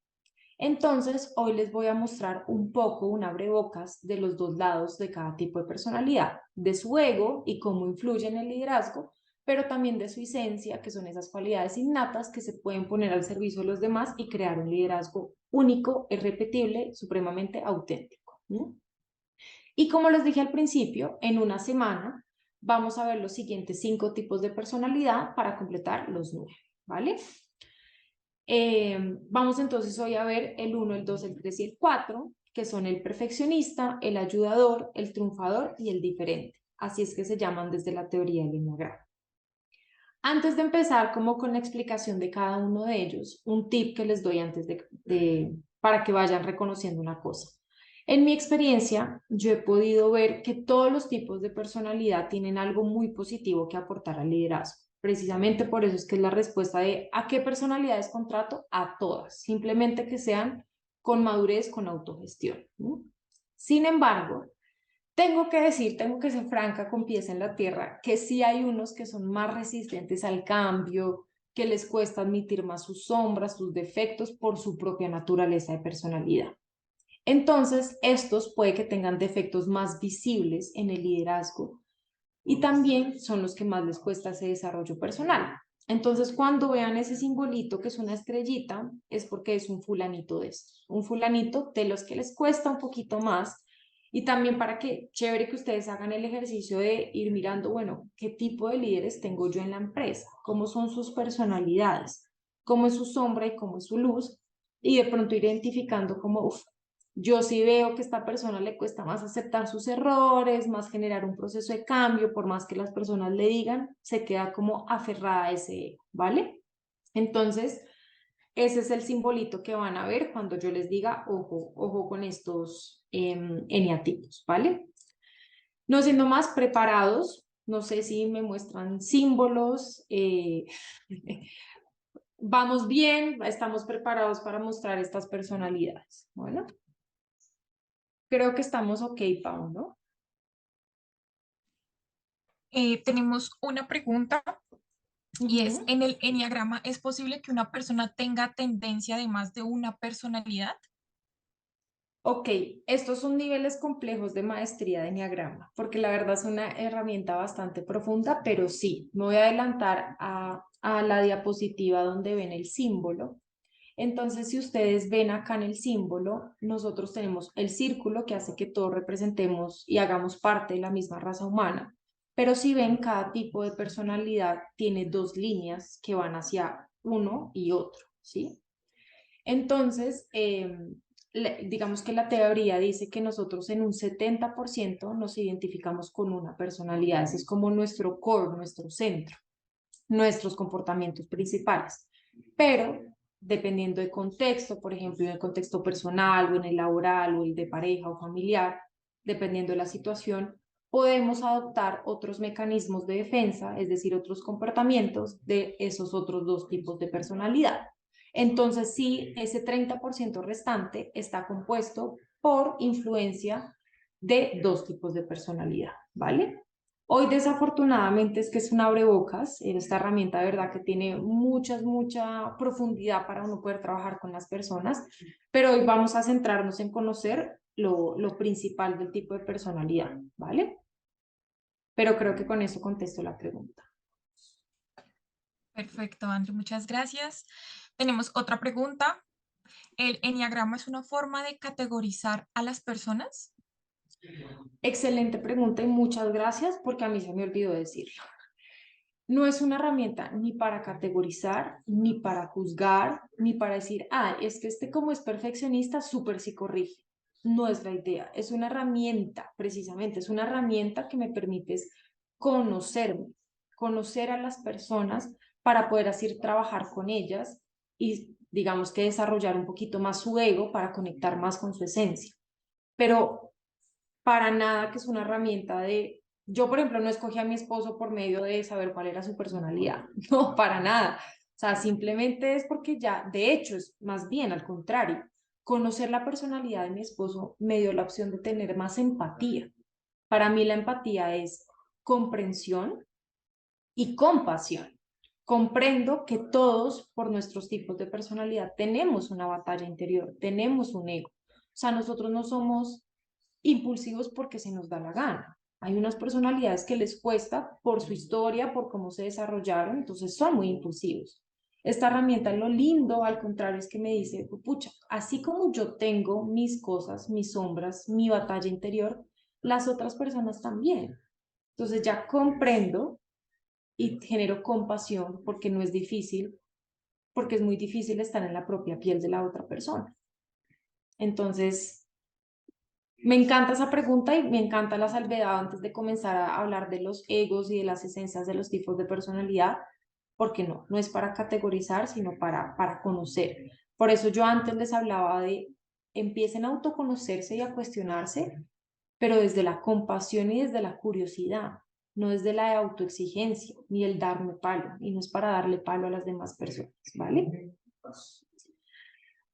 Entonces, hoy les voy a mostrar un poco, un abrebocas de los dos lados de cada tipo de personalidad, de su ego y cómo influye en el liderazgo, pero también de su esencia, que son esas cualidades innatas que se pueden poner al servicio de los demás y crear un liderazgo único, irrepetible, supremamente auténtico. ¿No? Y como les dije al principio, en una semana vamos a ver los siguientes 5 tipos de personalidad para completar los 9, ¿vale? Vamos entonces hoy a ver el 1, el 2, el 3 y el 4, que son el perfeccionista, el ayudador, el triunfador y el diferente. Así es que se llaman desde la teoría del enneagrama. Antes de empezar como con la explicación de cada uno de ellos, un tip que les doy antes para que vayan reconociendo una cosa. En mi experiencia, yo he podido ver que todos los tipos de personalidad tienen algo muy positivo que aportar al liderazgo. Precisamente por eso es que es la respuesta de ¿a qué personalidades contrato? A todas, simplemente que sean con madurez, con autogestión. ¿No? Sin embargo, tengo que ser franca con pies en la tierra, que sí hay unos que son más resistentes al cambio, que les cuesta admitir más sus sombras, sus defectos por su propia naturaleza de personalidad. Entonces, estos puede que tengan defectos más visibles en el liderazgo y también son los que más les cuesta ese desarrollo personal. Entonces, cuando vean ese simbolito que es una estrellita, es porque es un fulanito de estos, un fulanito de los que les cuesta un poquito más. Y también para que, chévere que ustedes hagan el ejercicio de ir mirando, bueno, qué tipo de líderes tengo yo en la empresa, cómo son sus personalidades, cómo es su sombra y cómo es su luz, y de pronto identificando como, uff, yo sí veo que a esta persona le cuesta más aceptar sus errores, más generar un proceso de cambio, por más que las personas le digan, se queda como aferrada a ese ego, ¿vale? Entonces, ese es el simbolito que van a ver cuando yo les diga, ojo, ojo con estos eneatipos, ¿vale? No siendo más preparados, no sé si me muestran símbolos, vamos bien, estamos preparados para mostrar estas personalidades. Bueno. Creo que estamos ok, Pau, ¿no? Tenemos una pregunta y es, Ujú. ¿en el enneagrama es posible que una persona tenga tendencia de más de una personalidad? Ok, estos son niveles complejos de maestría de Enneagrama, porque la verdad es una herramienta bastante profunda, pero sí, me voy a adelantar a la diapositiva donde ven el símbolo. Entonces, si ustedes ven acá en el símbolo, nosotros tenemos el círculo que hace que todos representemos y hagamos parte de la misma raza humana. Pero si ven, cada tipo de personalidad tiene dos líneas que van hacia uno y otro, ¿sí? Entonces, digamos que la teoría dice que nosotros en un 70% nos identificamos con una personalidad. Ese es como nuestro core, nuestro centro, nuestros comportamientos principales. Pero dependiendo del contexto, por ejemplo, en el contexto personal o en el laboral o el de pareja o familiar, dependiendo de la situación, podemos adoptar otros mecanismos de defensa, es decir, otros comportamientos de esos otros dos tipos de personalidad. Entonces, sí, ese 30% restante está compuesto por influencia de dos tipos de personalidad, ¿vale? Hoy desafortunadamente es que es un abrebocas, esta herramienta de verdad que tiene mucha profundidad para uno poder trabajar con las personas, pero hoy vamos a centrarnos en conocer lo principal del tipo de personalidad, ¿vale? Pero creo que con eso contesto la pregunta. Perfecto, Andrew, muchas gracias. Tenemos otra pregunta. ¿El enneagrama es una forma de categorizar a las personas? Excelente pregunta y muchas gracias porque a mí se me olvidó decirlo. No es una herramienta ni para categorizar, ni para juzgar, ni para decir, ah, es que este como es perfeccionista, súper sí corrige. No es la idea, es una herramienta, precisamente, es una herramienta que me permite conocerme, conocer a las personas para poder así trabajar con ellas y digamos que desarrollar un poquito más su ego para conectar más con su esencia. Pero para nada que es una herramienta de... Yo, por ejemplo, no escogí a mi esposo por medio de saber cuál era su personalidad. No, para nada. O sea, simplemente es porque ya, de hecho, es más bien al contrario. Conocer la personalidad de mi esposo me dio la opción de tener más empatía. Para mí la empatía es comprensión y compasión. Comprendo que todos, por nuestros tipos de personalidad, tenemos una batalla interior, tenemos un ego. O sea, nosotros no somos impulsivos porque se nos da la gana. Hay unas personalidades que les cuesta por su historia, por cómo se desarrollaron, entonces son muy impulsivos. Esta herramienta, lo lindo, al contrario, es que me dice, pucha, así como yo tengo mis cosas, mis sombras, mi batalla interior, las otras personas también. Entonces ya comprendo y genero compasión porque no es difícil, porque es muy difícil estar en la propia piel de la otra persona. Entonces, me encanta esa pregunta y me encanta la salvedad antes de comenzar a hablar de los egos y de las esencias de los tipos de personalidad, porque no es para categorizar, sino para conocer. Por eso yo antes les hablaba de empiecen a autoconocerse y a cuestionarse, pero desde la compasión y desde la curiosidad, no desde la autoexigencia ni el darme palo, y no es para darle palo a las demás personas, ¿vale?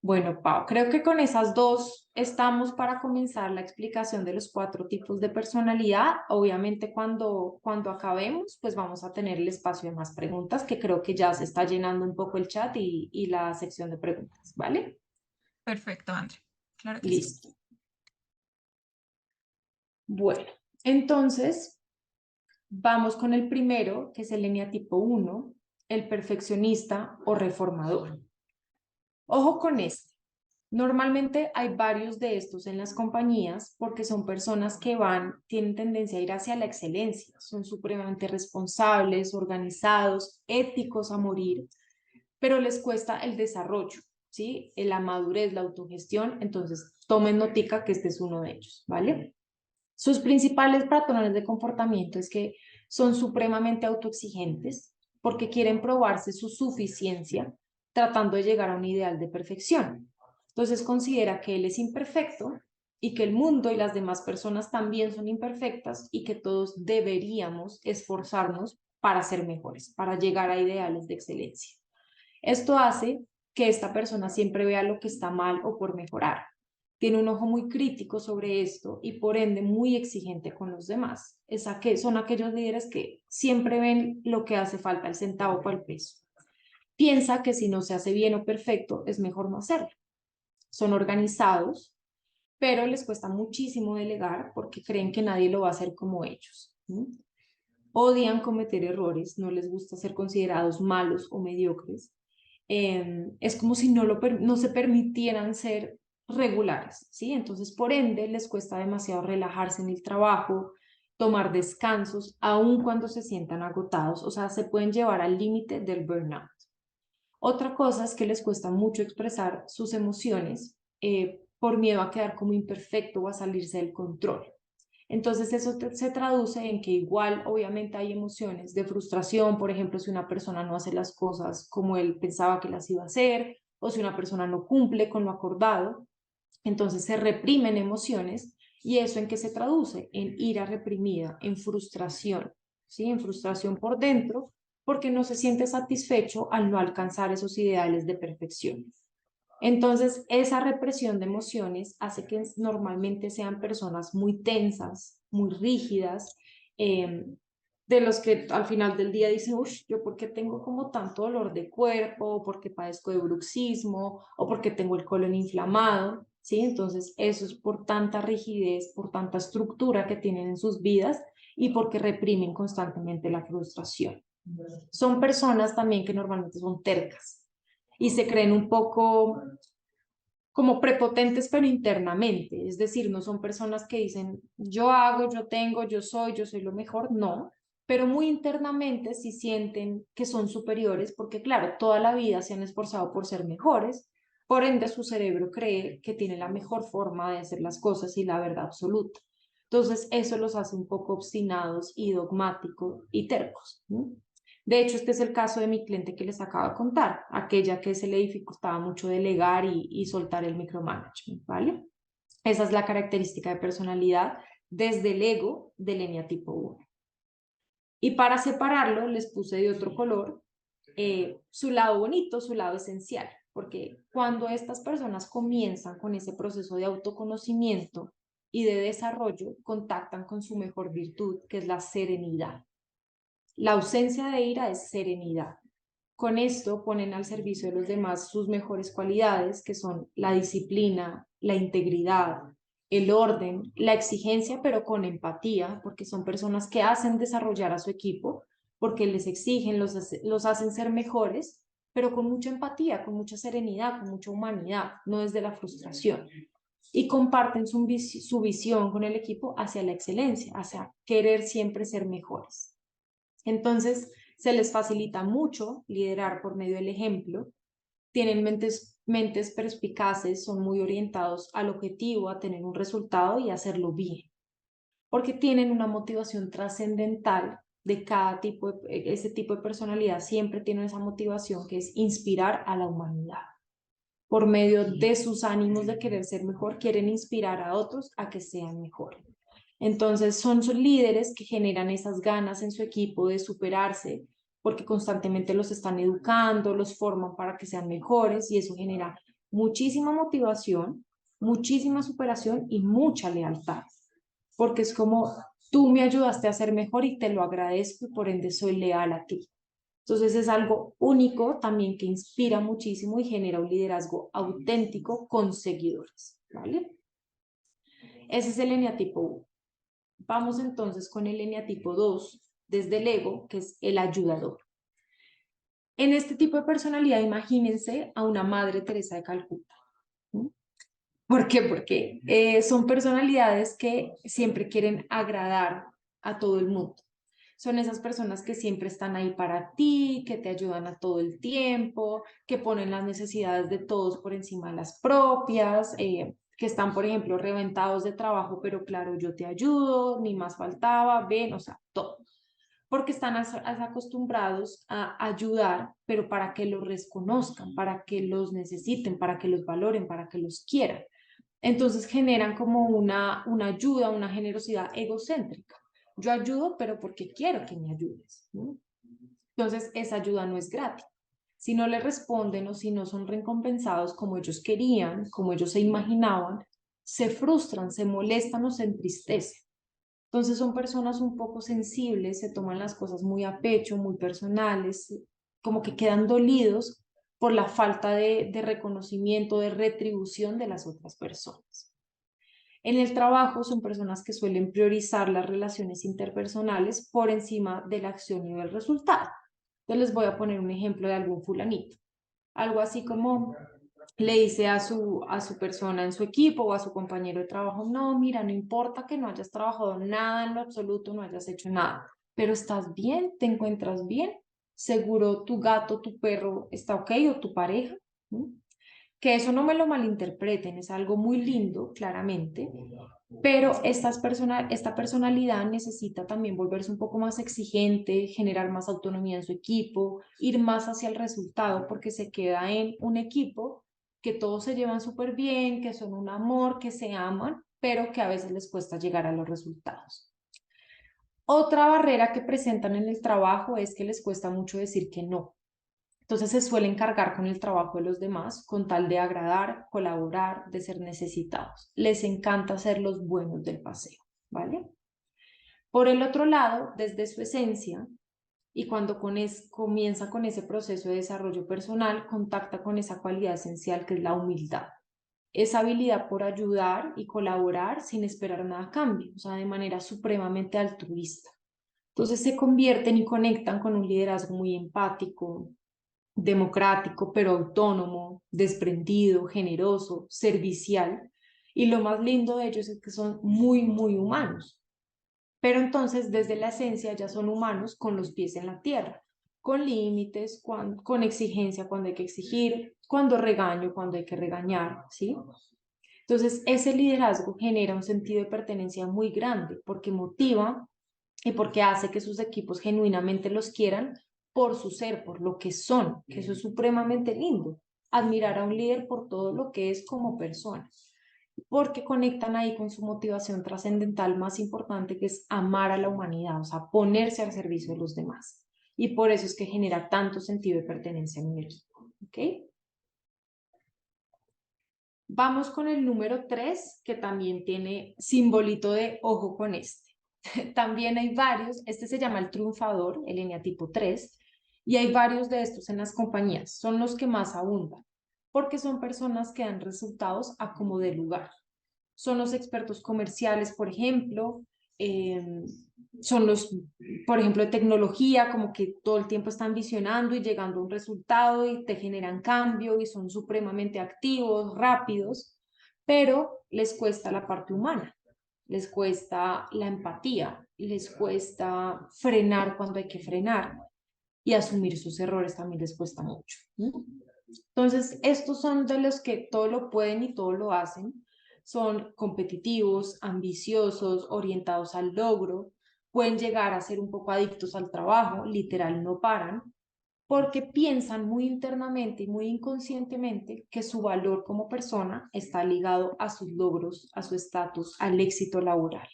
Bueno, Pau, creo que con esas dos estamos para comenzar la explicación de los cuatro tipos de personalidad. Obviamente, cuando acabemos, pues vamos a tener el espacio de más preguntas, que creo que ya se está llenando un poco el chat y la sección de preguntas, ¿vale? Perfecto, Andrew. Claro que sí. Listo. Bueno, entonces vamos con el primero, que es el eneatipo 1, el perfeccionista o reformador. Ojo con este. Normalmente hay varios de estos en las compañías porque son personas que tienen tendencia a ir hacia la excelencia, son supremamente responsables, organizados, éticos a morir, pero les cuesta el desarrollo, ¿sí? La madurez, la autogestión, entonces tomen notica que este es uno de ellos, ¿vale? Sus principales patrones de comportamiento es que son supremamente autoexigentes porque quieren probarse su suficiencia tratando de llegar a un ideal de perfección. Entonces considera que él es imperfecto y que el mundo y las demás personas también son imperfectas y que todos deberíamos esforzarnos para ser mejores, para llegar a ideales de excelencia. Esto hace que esta persona siempre vea lo que está mal o por mejorar. Tiene un ojo muy crítico sobre esto y por ende muy exigente con los demás. Son aquellos líderes que siempre ven lo que hace falta, el centavo para el peso. Piensa que si no se hace bien o perfecto, es mejor no hacerlo. Son organizados, pero les cuesta muchísimo delegar porque creen que nadie lo va a hacer como ellos. Odian cometer errores, no les gusta ser considerados malos o mediocres. Es como si no se permitieran ser regulares, ¿sí? Entonces, por ende, les cuesta demasiado relajarse en el trabajo, tomar descansos, aun cuando se sientan agotados, o sea, se pueden llevar al límite del burnout. Otra cosa es que les cuesta mucho expresar sus emociones por miedo a quedar como imperfecto o a salirse del control. Entonces eso se traduce en que igual obviamente hay emociones de frustración, por ejemplo, si una persona no hace las cosas como él pensaba que las iba a hacer, o si una persona no cumple con lo acordado, entonces se reprimen emociones y eso en qué se traduce, en ira reprimida, en frustración, ¿sí? En frustración por dentro, porque no se siente satisfecho al no alcanzar esos ideales de perfección. Entonces, esa represión de emociones hace que normalmente sean personas muy tensas, muy rígidas, eh, de los que al final del día dicen, uff, yo por qué tengo como tanto dolor de cuerpo, o porque padezco de bruxismo, o porque tengo el colon inflamado, ¿sí? Entonces, eso es por tanta rigidez, por tanta estructura que tienen en sus vidas y porque reprimen constantemente la frustración. Son personas también que normalmente son tercas y se creen un poco como prepotentes, pero internamente. Es decir, no son personas que dicen, yo hago, yo tengo, yo soy lo mejor, no, pero muy internamente sí sienten que son superiores, porque claro, toda la vida se han esforzado por ser mejores, por ende su cerebro cree que tiene la mejor forma de hacer las cosas y la verdad absoluta. Entonces, eso los hace un poco obstinados y dogmáticos y tercos, ¿no? De hecho, este es el caso de mi cliente que les acabo de contar, aquella que se le dificultaba mucho delegar y soltar el micromanagement, ¿vale? Esa es la característica de personalidad desde el ego del eneatipo 1. Y para separarlo, les puse de otro color su lado bonito, su lado esencial, porque cuando estas personas comienzan con ese proceso de autoconocimiento y de desarrollo, contactan con su mejor virtud, que es la serenidad. La ausencia de ira es serenidad. Con esto ponen al servicio de los demás sus mejores cualidades, que son la disciplina, la integridad, el orden, la exigencia, pero con empatía, porque son personas que hacen desarrollar a su equipo, porque les exigen, los hacen ser mejores, pero con mucha empatía, con mucha serenidad, con mucha humanidad, no desde la frustración. Y comparten su visión con el equipo hacia la excelencia, hacia querer siempre ser mejores. Entonces, se les facilita mucho liderar por medio del ejemplo, tienen mentes perspicaces, son muy orientados al objetivo, a tener un resultado y hacerlo bien, porque tienen una motivación trascendental de cada tipo, ese tipo de personalidad siempre tiene esa motivación que es inspirar a la humanidad. Por medio de sus ánimos de querer ser mejor, quieren inspirar a otros a que sean mejor. Entonces son líderes que generan esas ganas en su equipo de superarse porque constantemente los están educando, los forman para que sean mejores y eso genera muchísima motivación, muchísima superación y mucha lealtad. Porque es como tú me ayudaste a ser mejor y te lo agradezco y por ende soy leal a ti. Entonces es algo único también que inspira muchísimo y genera un liderazgo auténtico con seguidores, ¿vale? Ese es el eneatipo 1. Vamos entonces con el eneatipo 2, desde el ego, que es el ayudador. En este tipo de personalidad, imagínense a una Madre Teresa de Calcuta. ¿Por qué? Porque son personalidades que siempre quieren agradar a todo el mundo. Son esas personas que siempre están ahí para ti, que te ayudan a todo el tiempo, que ponen las necesidades de todos por encima de las propias, que están, por ejemplo, reventados de trabajo, pero claro, yo te ayudo, ni más faltaba, ven, o sea, todo. Porque están acostumbrados a ayudar, pero para que los reconozcan, para que los necesiten, para que los valoren, para que los quieran. Entonces generan como una ayuda, una generosidad egocéntrica. Yo ayudo, pero porque quiero que me ayudes, ¿no? Entonces esa ayuda no es gratis. Si no le responden o si no son recompensados como ellos querían, como ellos se imaginaban, se frustran, se molestan o se entristecen. Entonces son personas un poco sensibles, se toman las cosas muy a pecho, muy personales, como que quedan dolidos por la falta de reconocimiento, de retribución de las otras personas. En el trabajo son personas que suelen priorizar las relaciones interpersonales por encima de la acción y del resultado. Entonces les voy a poner un ejemplo de algún fulanito. Algo así como le dice a su persona en su equipo o a su compañero de trabajo, no, mira, no importa que no hayas trabajado nada en lo absoluto, no hayas hecho nada, pero estás bien, te encuentras bien, seguro tu gato, tu perro está ok o tu pareja. ¿Mm? Que eso no me lo malinterpreten, es algo muy lindo, claramente, pero esta personalidad necesita también volverse un poco más exigente, generar más autonomía en su equipo, ir más hacia el resultado, porque se queda en un equipo que todos se llevan súper bien, que son un amor, que se aman, pero que a veces les cuesta llegar a los resultados. Otra barrera que presentan en el trabajo es que les cuesta mucho decir que no. Entonces se suelen cargar con el trabajo de los demás con tal de agradar, colaborar, de ser necesitados. Les encanta ser los buenos del paseo, ¿vale? Por el otro lado, desde su esencia y cuando comienza con ese proceso de desarrollo personal, contacta con esa cualidad esencial que es la humildad. Esa habilidad por ayudar y colaborar sin esperar nada a cambio, o sea, de manera supremamente altruista. Entonces se convierten y conectan con un liderazgo muy empático, democrático, pero autónomo, desprendido, generoso, servicial. Y lo más lindo de ellos es que son muy, muy humanos. Pero entonces, desde la esencia, ya son humanos con los pies en la tierra, con límites, con exigencia cuando hay que exigir, cuando regaño, cuando hay que regañar, ¿sí? Entonces, ese liderazgo genera un sentido de pertenencia muy grande porque motiva y porque hace que sus equipos genuinamente los quieran por su ser, por lo que son, que eso es supremamente lindo, admirar a un líder por todo lo que es como persona, porque conectan ahí con su motivación trascendental más importante, que es amar a la humanidad, o sea, ponerse al servicio de los demás. Y por eso es que genera tanto sentido de pertenencia en un equipo. ¿Ok? Vamos con el número 3, que también tiene simbolito de ojo con este. También hay varios, este se llama el triunfador, el eneatipo 3, y hay varios de estos en las compañías, son los que más abundan, porque son personas que dan resultados a como de lugar. Son los expertos comerciales, por ejemplo, eh, son los, por ejemplo, de tecnología, como que todo el tiempo están visionando y llegando a un resultado y te generan cambio y son supremamente activos, rápidos, pero les cuesta la parte humana, les cuesta la empatía, les cuesta frenar cuando hay que frenar y asumir sus errores también les cuesta mucho. ¿No? Entonces, estos son de los que todo lo pueden y todo lo hacen. Son competitivos, ambiciosos, orientados al logro, pueden llegar a ser un poco adictos al trabajo, literal no paran, porque piensan muy internamente y muy inconscientemente que su valor como persona está ligado a sus logros, a su estatus, al éxito laboral.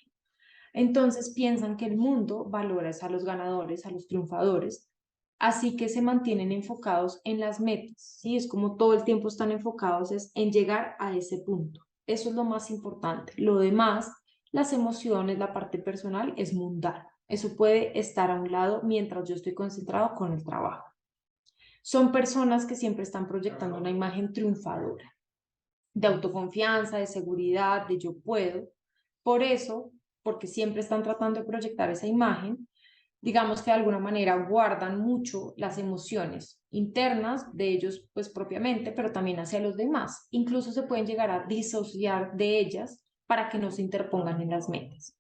Entonces piensan que el mundo valora a los ganadores, a los triunfadores, así que se mantienen enfocados en las metas, ¿sí? Es como todo el tiempo están enfocados en llegar a ese punto. Eso es lo más importante. Lo demás, las emociones, la parte personal, es mundano. Eso puede estar a un lado mientras yo estoy concentrado con el trabajo. Son personas que siempre están proyectando una imagen triunfadora, de autoconfianza, de seguridad, de yo puedo. Por eso, porque siempre están tratando de proyectar esa imagen, digamos que de alguna manera guardan mucho las emociones internas de ellos, pues propiamente, pero también hacia los demás. Incluso se pueden llegar a disociar de ellas para que no se interpongan en las metas.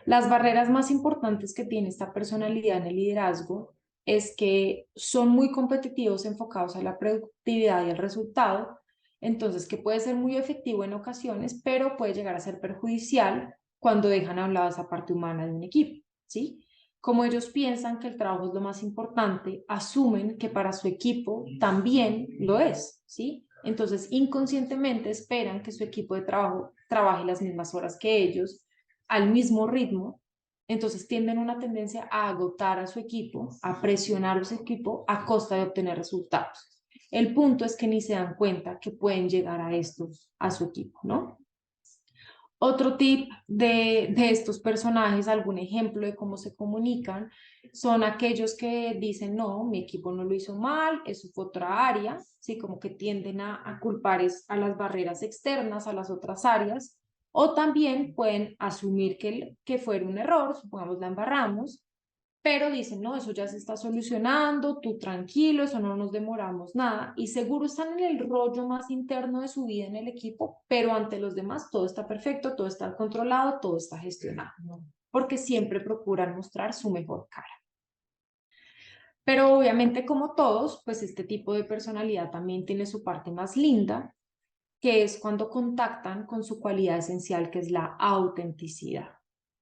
Las barreras más importantes que tiene esta personalidad en el liderazgo es que son muy competitivos, enfocados a la productividad y el resultado, entonces que puede ser muy efectivo en ocasiones, pero puede llegar a ser perjudicial cuando dejan a un lado esa parte humana de un equipo, ¿sí? Como ellos piensan que el trabajo es lo más importante, asumen que para su equipo también lo es, ¿sí? Entonces, inconscientemente esperan que su equipo de trabajo trabaje las mismas horas que ellos, al mismo ritmo, entonces tienden una tendencia a agotar a su equipo, a presionar a su equipo a costa de obtener resultados. El punto es que ni se dan cuenta que pueden llegar a esto a su equipo, ¿no? Otro tip de estos personajes, algún ejemplo de cómo se comunican, son aquellos que dicen, no, mi equipo no lo hizo mal, eso fue otra área, ¿sí? Como que tienden a culpar a las barreras externas, a las otras áreas, O también pueden asumir que fue un error, supongamos la embarramos, pero dicen, no, eso ya se está solucionando, tú tranquilo, eso no nos demoramos nada, y seguro están en el rollo más interno de su vida en el equipo, pero ante los demás todo está perfecto, todo está controlado, todo está gestionado, ¿no? Porque siempre procuran mostrar su mejor cara. Pero obviamente como todos, pues este tipo de personalidad también tiene su parte más linda, que es cuando contactan con su cualidad esencial, que es la autenticidad.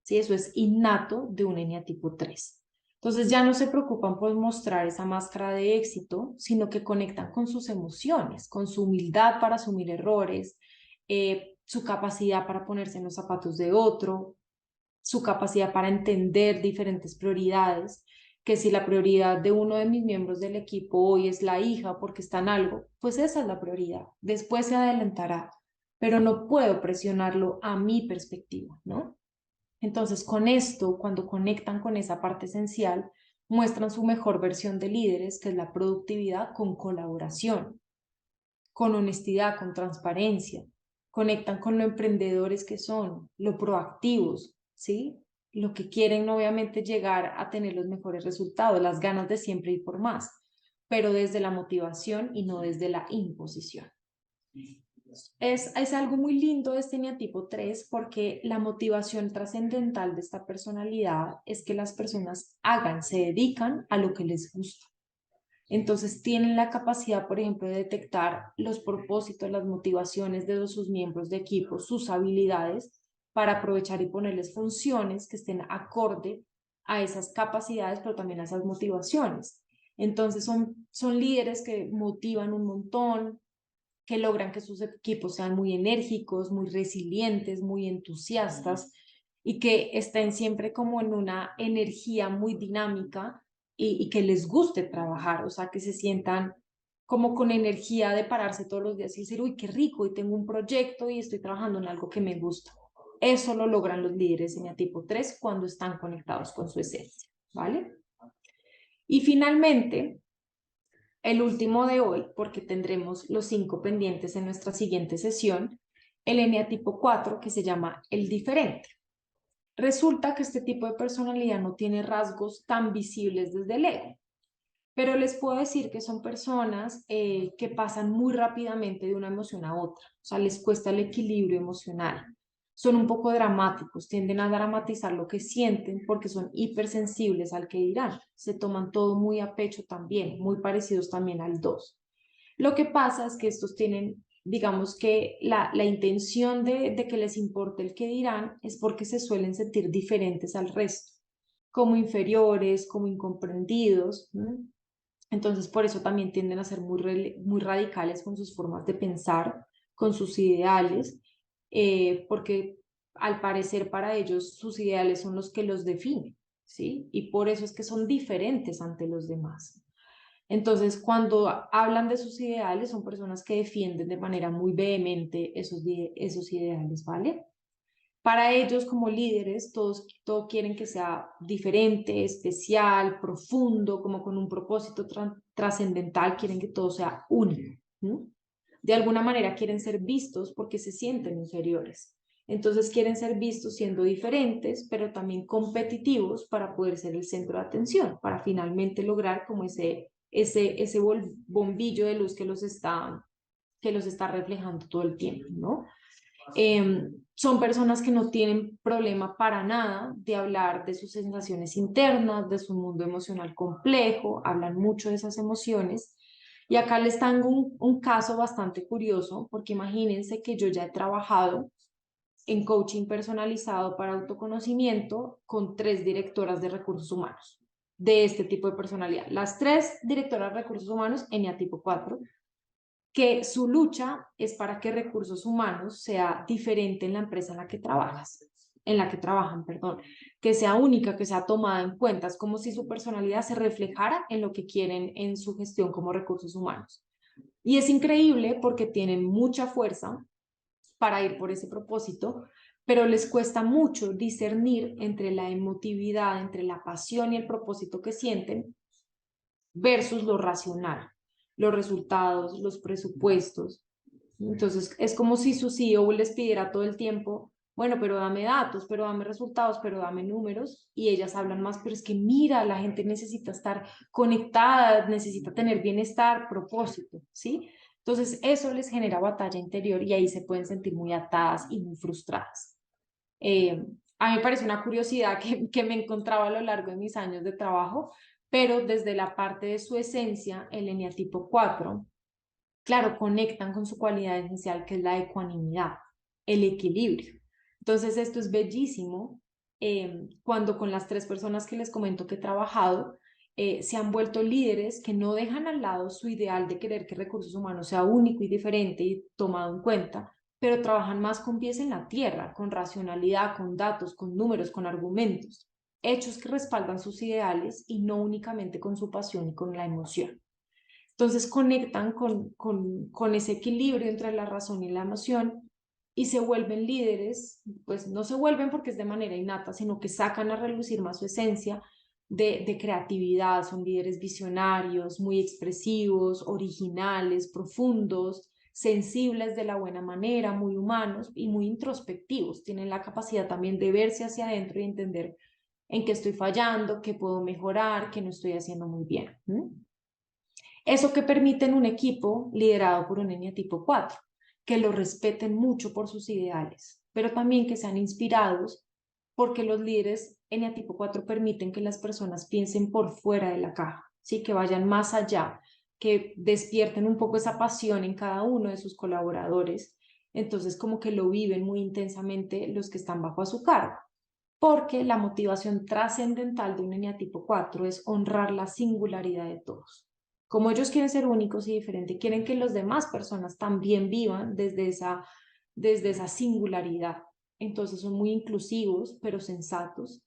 ¿Sí? Eso es innato de un eneatipo 3. Entonces ya no se preocupan por mostrar esa máscara de éxito, sino que conectan con sus emociones, con su humildad para asumir errores, su capacidad para ponerse en los zapatos de otro, su capacidad para entender diferentes prioridades, que si la prioridad de uno de mis miembros del equipo hoy es la hija porque está en algo, pues esa es la prioridad. Después se adelantará, pero no puedo presionarlo a mi perspectiva, ¿no? Entonces, con esto, cuando conectan con esa parte esencial, muestran su mejor versión de líderes, que es la productividad con colaboración, con honestidad, con transparencia. Conectan con lo emprendedores que son, lo proactivos, ¿sí? Lo que quieren, obviamente, llegar a tener los mejores resultados, las ganas de siempre ir por más, pero desde la motivación y no desde la imposición. Es algo muy lindo de este eneatipo 3 porque la motivación trascendental de esta personalidad es que las personas hagan, se dedican a lo que les gusta. Entonces tienen la capacidad, por ejemplo, de detectar los propósitos, las motivaciones de sus miembros de equipo, sus habilidades, para aprovechar y ponerles funciones que estén acorde a esas capacidades, pero también a esas motivaciones. Entonces son líderes que motivan un montón, que logran que sus equipos sean muy enérgicos, muy resilientes, muy entusiastas y que estén siempre como en una energía muy dinámica y que les guste trabajar, o sea, que se sientan como con energía de pararse todos los días y decir, uy, qué rico, y tengo un proyecto y estoy trabajando en algo que me gusta. Eso lo logran los líderes en el tipo 3 cuando están conectados con su esencia, ¿vale? Y finalmente, el último de hoy, porque tendremos los 5 pendientes en nuestra siguiente sesión, el eneatipo 4, que se llama el diferente. Resulta que este tipo de personalidad no tiene rasgos tan visibles desde el ego, pero les puedo decir que son personas que pasan muy rápidamente de una emoción a otra, o sea, les cuesta el equilibrio emocional. Son un poco dramáticos, tienden a dramatizar lo que sienten porque son hipersensibles al que dirán. Se toman todo muy a pecho también, muy parecidos también al 2. Lo que pasa es que estos tienen, digamos que la intención de que les importe el que dirán es porque se suelen sentir diferentes al resto, como inferiores, como incomprendidos. Entonces, por eso también tienden a ser muy radicales con sus formas de pensar, con sus ideales, porque al parecer para ellos sus ideales son los que los definen, ¿sí? Y por eso es que son diferentes ante los demás. Entonces, cuando hablan de sus ideales, son personas que defienden de manera muy vehemente esos ideales, ¿vale? Para ellos, como líderes, todos quieren que sea diferente, especial, profundo, como con un propósito trascendental, quieren que todo sea único. ¿No? De alguna manera quieren ser vistos porque se sienten inferiores. Entonces quieren ser vistos siendo diferentes, pero también competitivos para poder ser el centro de atención, para finalmente lograr como ese bombillo de luz que los está reflejando todo el tiempo, ¿no? Son personas que no tienen problema para nada de hablar de sus sensaciones internas, de su mundo emocional complejo, hablan mucho de esas emociones. Y acá les tengo un caso bastante curioso, porque imagínense que yo ya he trabajado en coaching personalizado para autoconocimiento con 3 directoras de recursos humanos de este tipo de personalidad. Las 3 directoras de recursos humanos, eneatipo 4, que su lucha es para que recursos humanos sea diferente en la empresa en la que trabajas, en la que trabajan, perdón, que sea única, que sea tomada en cuenta, es como si su personalidad se reflejara en lo que quieren en su gestión como recursos humanos. Y es increíble porque tienen mucha fuerza para ir por ese propósito, pero les cuesta mucho discernir entre la emotividad, entre la pasión y el propósito que sienten versus lo racional, los resultados, los presupuestos. Entonces, es como si su CEO les pidiera todo el tiempo, Bueno, pero dame datos, pero dame resultados, pero dame números, y ellas hablan más, pero es que mira, la gente necesita estar conectada, necesita tener bienestar, propósito, ¿sí? Entonces eso les genera batalla interior y ahí se pueden sentir muy atadas y muy frustradas. Eh, a mí me parece una curiosidad que me encontraba a lo largo de mis años de trabajo, pero desde la parte de su esencia, el eneatipo 4, claro, conectan con su cualidad esencial, que es la ecuanimidad, el equilibrio. Entonces, esto es bellísimo cuando con las tres personas que les comento que he trabajado, se han vuelto líderes que no dejan al lado su ideal de querer que recursos humanos sea único y diferente y tomado en cuenta, pero trabajan más con pies en la tierra, con racionalidad, con datos, con números, con argumentos, hechos que respaldan sus ideales y no únicamente con su pasión y con la emoción. Entonces conectan con ese equilibrio entre la razón y la emoción y se vuelven líderes, pues no se vuelven porque es de manera innata, sino que sacan a relucir más su esencia de creatividad, son líderes visionarios, muy expresivos, originales, profundos, sensibles de la buena manera, muy humanos y muy introspectivos. Tienen la capacidad también de verse hacia adentro y entender en qué estoy fallando, qué puedo mejorar, qué no estoy haciendo muy bien. Eso que permite en un equipo liderado por un eneatipo 4, que lo respeten mucho por sus ideales, pero también que sean inspirados porque los líderes eneatipo 4 permiten que las personas piensen por fuera de la caja, ¿sí? Que vayan más allá, que despierten un poco esa pasión en cada uno de sus colaboradores. Entonces, como que lo viven muy intensamente los que están bajo a su cargo, porque la motivación trascendental de un eneatipo 4 es honrar la singularidad de todos. Como ellos quieren ser únicos y diferentes, quieren que las demás personas también vivan desde esa singularidad. Entonces son muy inclusivos, pero sensatos.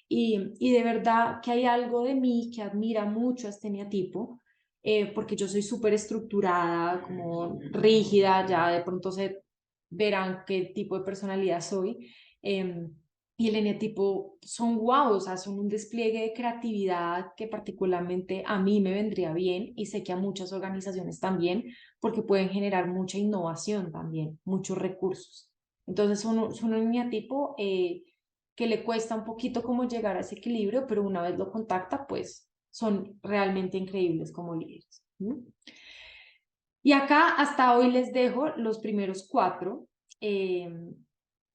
Y de verdad que hay algo de mí que admira mucho a este eneatipo, porque yo soy súper estructurada, como rígida, ya de pronto se verán qué tipo de personalidad soy. Y el eneatipo son guau, o sea, son un despliegue de creatividad que particularmente a mí me vendría bien y sé que a muchas organizaciones también, porque pueden generar mucha innovación también, muchos recursos. Entonces son un eneatipo que le cuesta un poquito como llegar a ese equilibrio, pero una vez lo contacta, pues son realmente increíbles como líderes. Y acá hasta hoy les dejo los primeros cuatro. Eh,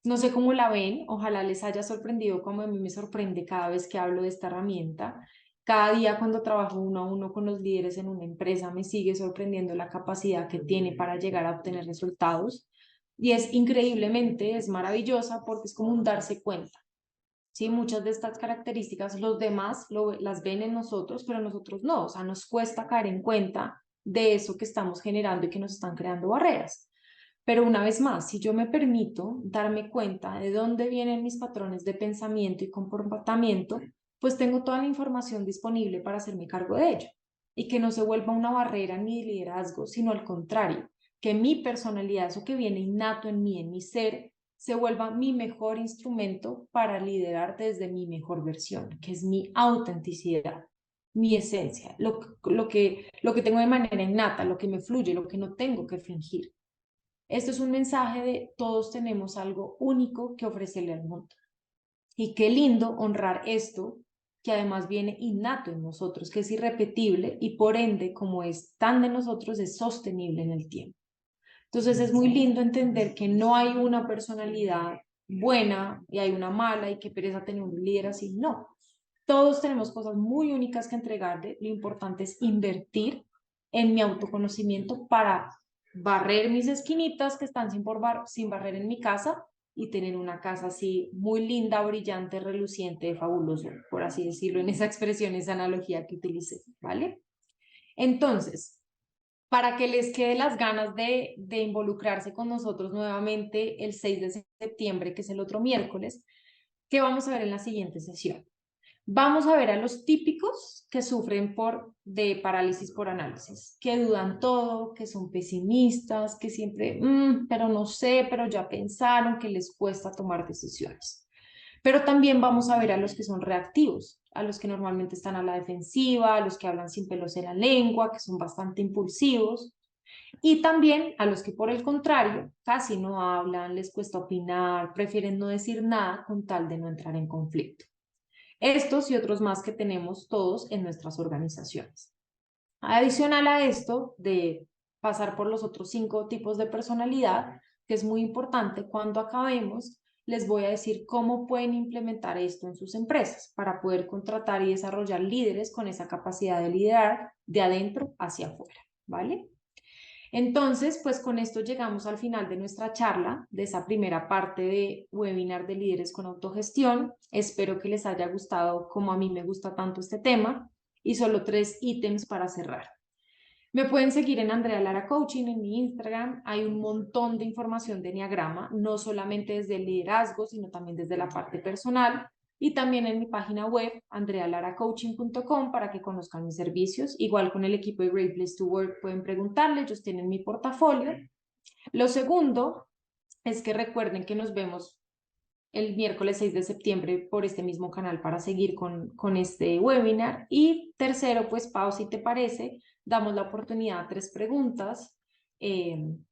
no sé cómo la ven, ojalá les haya sorprendido como a mí me sorprende cada vez que hablo de esta herramienta. Cada día cuando trabajo uno a uno con los líderes en una empresa me sigue sorprendiendo la capacidad que tiene para llegar a obtener resultados. Y es increíblemente, es maravillosa porque es como un darse cuenta. Sí, muchas de estas características los demás las ven en nosotros, pero nosotros no, o sea, nos cuesta caer en cuenta de eso que estamos generando y que nos están creando barreras. Pero una vez más, si yo me permito darme cuenta de dónde vienen mis patrones de pensamiento y comportamiento, pues tengo toda la información disponible para hacerme cargo de ello y que no se vuelva una barrera en mi liderazgo, sino al contrario, que mi personalidad, eso que viene innato en mí, en mi ser, se vuelva mi mejor instrumento para liderar desde mi mejor versión, que es mi autenticidad, mi esencia, lo que tengo de manera innata, lo que me fluye, lo que no tengo que fingir. Esto es un mensaje de todos tenemos algo único que ofrecerle al mundo. Y qué lindo honrar esto, que además viene innato en nosotros, que es irrepetible y por ende, como es tan de nosotros, es sostenible en el tiempo. Entonces es muy lindo entender que no hay una personalidad buena y hay una mala y que pereza tener un líder así. No, todos tenemos cosas muy únicas que entregarle. Lo importante es invertir en mi autoconocimiento para barrer mis esquinitas que están sin barrer en mi casa y tener una casa así muy linda, brillante, reluciente, fabuloso, por así decirlo, en esa expresión, esa analogía que utilicé, ¿vale? Entonces, para que les quede las ganas de involucrarse con nosotros nuevamente el 6 de septiembre, que es el otro miércoles, ¿qué vamos a ver en la siguiente sesión? Vamos a ver a los típicos que sufren de parálisis por análisis, que dudan todo, que son pesimistas, que siempre, pero no sé, pero ya pensaron, que les cuesta tomar decisiones. Pero también vamos a ver a los que son reactivos, a los que normalmente están a la defensiva, a los que hablan sin pelos en la lengua, que son bastante impulsivos. Y también a los que por el contrario casi no hablan, les cuesta opinar, prefieren no decir nada con tal de no entrar en conflicto. Estos y otros más que tenemos todos en nuestras organizaciones. Adicional a esto de pasar por los otros 5 tipos de personalidad, que es muy importante, cuando acabemos, les voy a decir cómo pueden implementar esto en sus empresas para poder contratar y desarrollar líderes con esa capacidad de liderar de adentro hacia afuera, ¿vale? Entonces, pues con esto llegamos al final de nuestra charla, de esa primera parte de webinar de líderes con autogestión. Espero que les haya gustado como a mí me gusta tanto este tema y solo 3 ítems para cerrar. Me pueden seguir en Andrea Lara Coaching en mi Instagram. Hay un montón de información de Enneagrama, no solamente desde el liderazgo, sino también desde la parte personal. Y también en mi página web, andrealaracoaching.com, para que conozcan mis servicios. Igual con el equipo de Great Place to Work pueden preguntarle, ellos tienen mi portafolio. Lo segundo es que recuerden que nos vemos el miércoles 6 de septiembre por este mismo canal para seguir con este webinar. Y tercero, pues Pau, si te parece, damos la oportunidad a 3 preguntas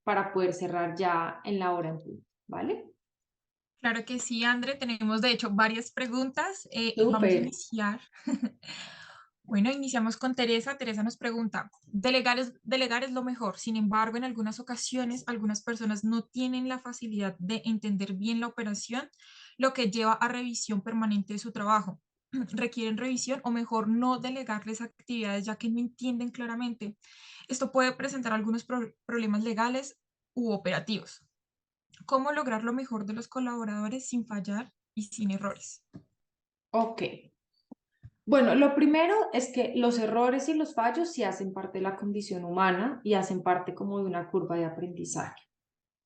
para poder cerrar ya en la hora en punto, ¿vale? Claro que sí, André. Tenemos de hecho varias preguntas. Vamos a Súper. iniciar. Bueno, iniciamos con Teresa. Teresa nos pregunta, delegar es lo mejor. Sin embargo, en algunas ocasiones, algunas personas no tienen la facilidad de entender bien la operación, lo que lleva a revisión permanente de su trabajo. Requieren revisión o mejor no delegarles actividades ya que no entienden claramente. Esto puede presentar algunos problemas legales u operativos. ¿Cómo lograr lo mejor de los colaboradores sin fallar y sin errores? Ok. Bueno, lo primero es que los errores y los fallos sí hacen parte de la condición humana y hacen parte como de una curva de aprendizaje.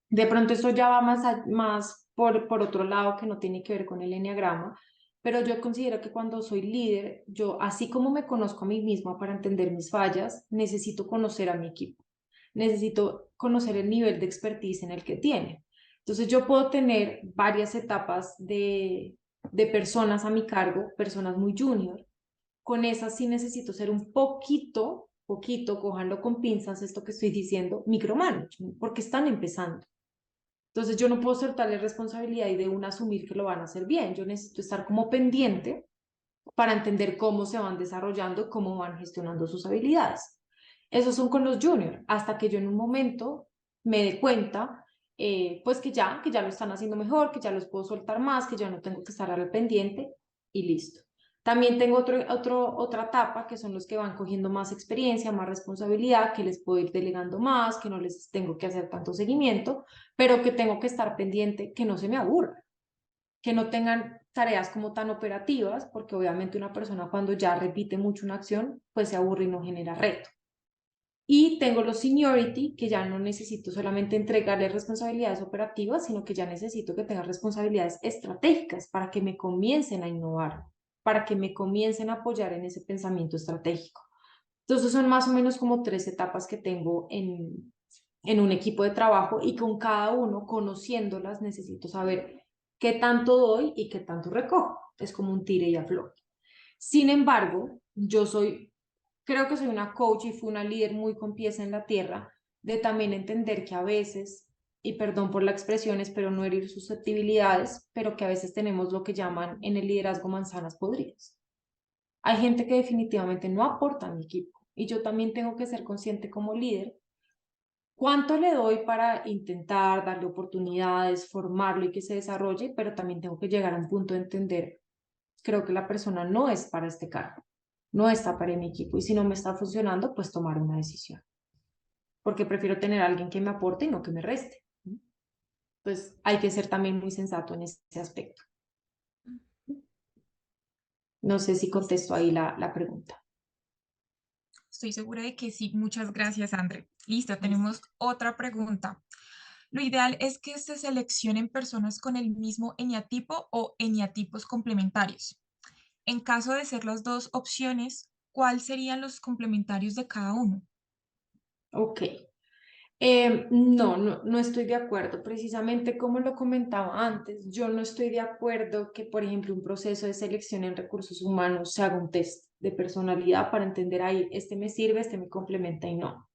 De pronto esto ya va más por otro lado que no tiene que ver con el eneagrama, pero yo considero que cuando soy líder, yo así como me conozco a mí misma para entender mis fallas, necesito conocer a mi equipo, necesito conocer el nivel de expertise en el que tiene. Entonces yo puedo tener varias etapas de personas a mi cargo, personas muy junior. Con esas sí necesito ser un poquito, cojanlo con pinzas esto que estoy diciendo, micromanagement, porque están empezando. Entonces yo no puedo soltarle responsabilidad y de una asumir que lo van a hacer bien. Yo necesito estar como pendiente para entender cómo se van desarrollando, cómo van gestionando sus habilidades. Esos son con los juniors, hasta que yo en un momento me dé cuenta, pues que ya lo están haciendo mejor, que ya los puedo soltar más, que ya no tengo que estar al pendiente y listo. También tengo otra etapa que son los que van cogiendo más experiencia, más responsabilidad, que les puedo ir delegando más, que no les tengo que hacer tanto seguimiento, pero que tengo que estar pendiente, que no se me aburra, que no tengan tareas como tan operativas, porque obviamente una persona cuando ya repite mucho una acción, pues se aburre y no genera reto. Y tengo los seniority, que ya no necesito solamente entregarles responsabilidades operativas, sino que ya necesito que tengan responsabilidades estratégicas para que me comiencen a innovar, para que me comiencen a apoyar en ese pensamiento estratégico. Entonces son más o menos como 3 etapas que tengo en un equipo de trabajo y con cada uno, conociéndolas, necesito saber qué tanto doy y qué tanto recojo. Es como un tire y afloje. Sin embargo, creo que soy una coach y fui una líder muy con pies en la tierra, de también entender que a veces, y perdón por las expresiones, pero no herir susceptibilidades, pero que a veces tenemos lo que llaman en el liderazgo manzanas podridas. Hay gente que definitivamente no aporta a mi equipo y yo también tengo que ser consciente como líder cuánto le doy para intentar darle oportunidades, formarlo y que se desarrolle, pero también tengo que llegar a un punto de entender, creo que la persona no es para este cargo, no está para mi equipo y si no me está funcionando, pues tomar una decisión, porque prefiero tener a alguien que me aporte y no que me reste. Pues hay que ser también muy sensato en ese aspecto. No sé si Listo. contesto ahí la pregunta. Estoy segura de que sí. Muchas gracias, André. Listo, tenemos otra pregunta. Lo ideal es que se seleccionen personas con el mismo eneatipo o eneatipos complementarios. En caso de ser las dos opciones, ¿cuáles serían los complementarios de cada uno? Ok. No estoy de acuerdo. Precisamente como lo comentaba antes, yo no estoy de acuerdo que, por ejemplo, un proceso de selección en recursos humanos se haga un test de personalidad para entender ahí, este me sirve, este me complementa y no.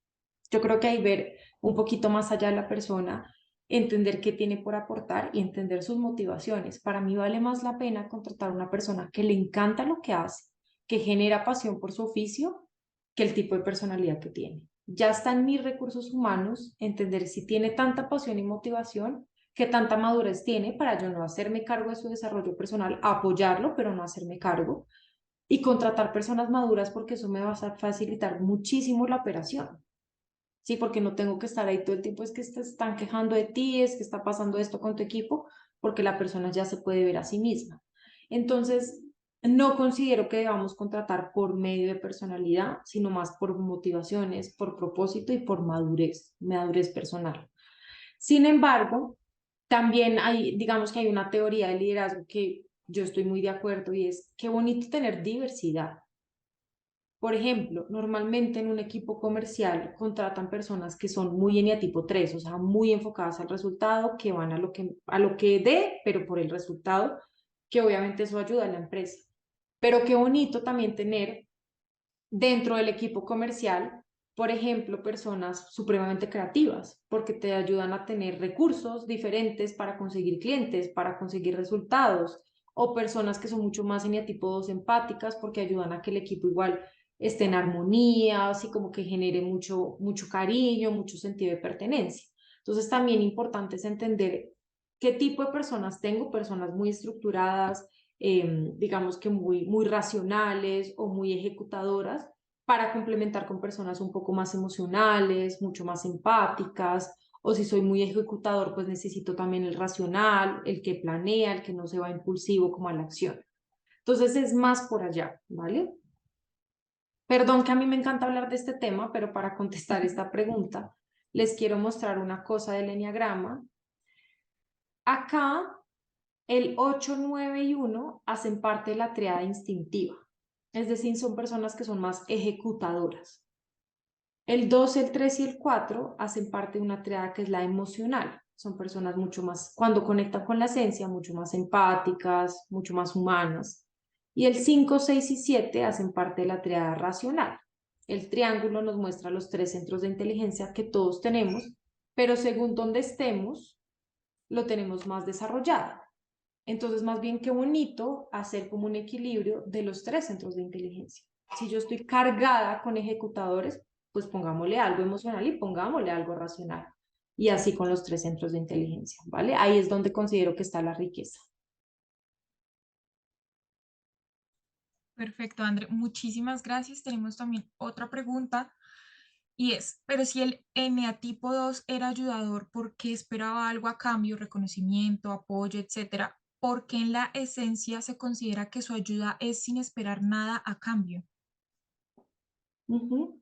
Yo creo que hay ver un poquito más allá de la persona, entender qué tiene por aportar y entender sus motivaciones. Para mí vale más la pena contratar a una persona que le encanta lo que hace, que genera pasión por su oficio, que el tipo de personalidad que tiene. Ya está en mis recursos humanos entender si tiene tanta pasión y motivación, qué tanta madurez tiene para yo no hacerme cargo de su desarrollo personal, apoyarlo, pero no hacerme cargo, y contratar personas maduras porque eso me va a facilitar muchísimo la operación. Sí, porque no tengo que estar ahí todo el tiempo, es que te están quejando de ti, es que está pasando esto con tu equipo, porque la persona ya se puede ver a sí misma. Entonces, no considero que debamos contratar por medio de personalidad, sino más por motivaciones, por propósito y por madurez, madurez personal. Sin embargo, también hay, digamos que hay una teoría de liderazgo que yo estoy muy de acuerdo y es qué bonito tener diversidad. Por ejemplo, normalmente en un equipo comercial contratan personas que son muy eneatipo 3, o sea, muy enfocadas al resultado, que van a lo que dé, pero por el resultado, que obviamente eso ayuda a la empresa. Pero qué bonito también tener dentro del equipo comercial, por ejemplo, personas supremamente creativas, porque te ayudan a tener recursos diferentes para conseguir clientes, para conseguir resultados, o personas que son mucho más eneatipo 2 empáticas, porque ayudan a que el equipo igual esté en armonía, así como que genere mucho cariño, mucho sentido de pertenencia. Entonces también importante es entender qué tipo de personas tengo, personas muy estructuradas, digamos que muy racionales o muy ejecutadoras, para complementar con personas un poco más emocionales, mucho más empáticas, o si soy muy ejecutador, pues necesito también el racional, el que planea, el que no se va impulsivo como a la acción. Entonces es más por allá, ¿vale? Perdón que a mí me encanta hablar de este tema, pero para contestar esta pregunta, les quiero mostrar una cosa del enneagrama. Acá el 8, 9 y 1 hacen parte de la triada instintiva, es decir, son personas que son más ejecutadoras. El 2, el 3 y el 4 hacen parte de una triada que es la emocional. Son personas mucho más, cuando conectan con la esencia, mucho más empáticas, mucho más humanas. Y el 5, 6 y 7 hacen parte de la triada racional. El triángulo nos muestra los tres centros de inteligencia que todos tenemos, pero según donde estemos, lo tenemos más desarrollado. Entonces, más bien qué bonito hacer como un equilibrio de los tres centros de inteligencia. Si yo estoy cargada con ejecutadores, pues pongámosle algo emocional y pongámosle algo racional. Y así con los tres centros de inteligencia, ¿vale? Ahí es donde considero que está la riqueza. Perfecto, André. Muchísimas gracias. Tenemos también otra pregunta y es, pero si el eneatipo 2 era ayudador, ¿por qué esperaba algo a cambio, reconocimiento, apoyo, etcétera? ¿Por qué en la esencia se considera que su ayuda es sin esperar nada a cambio? Ujú.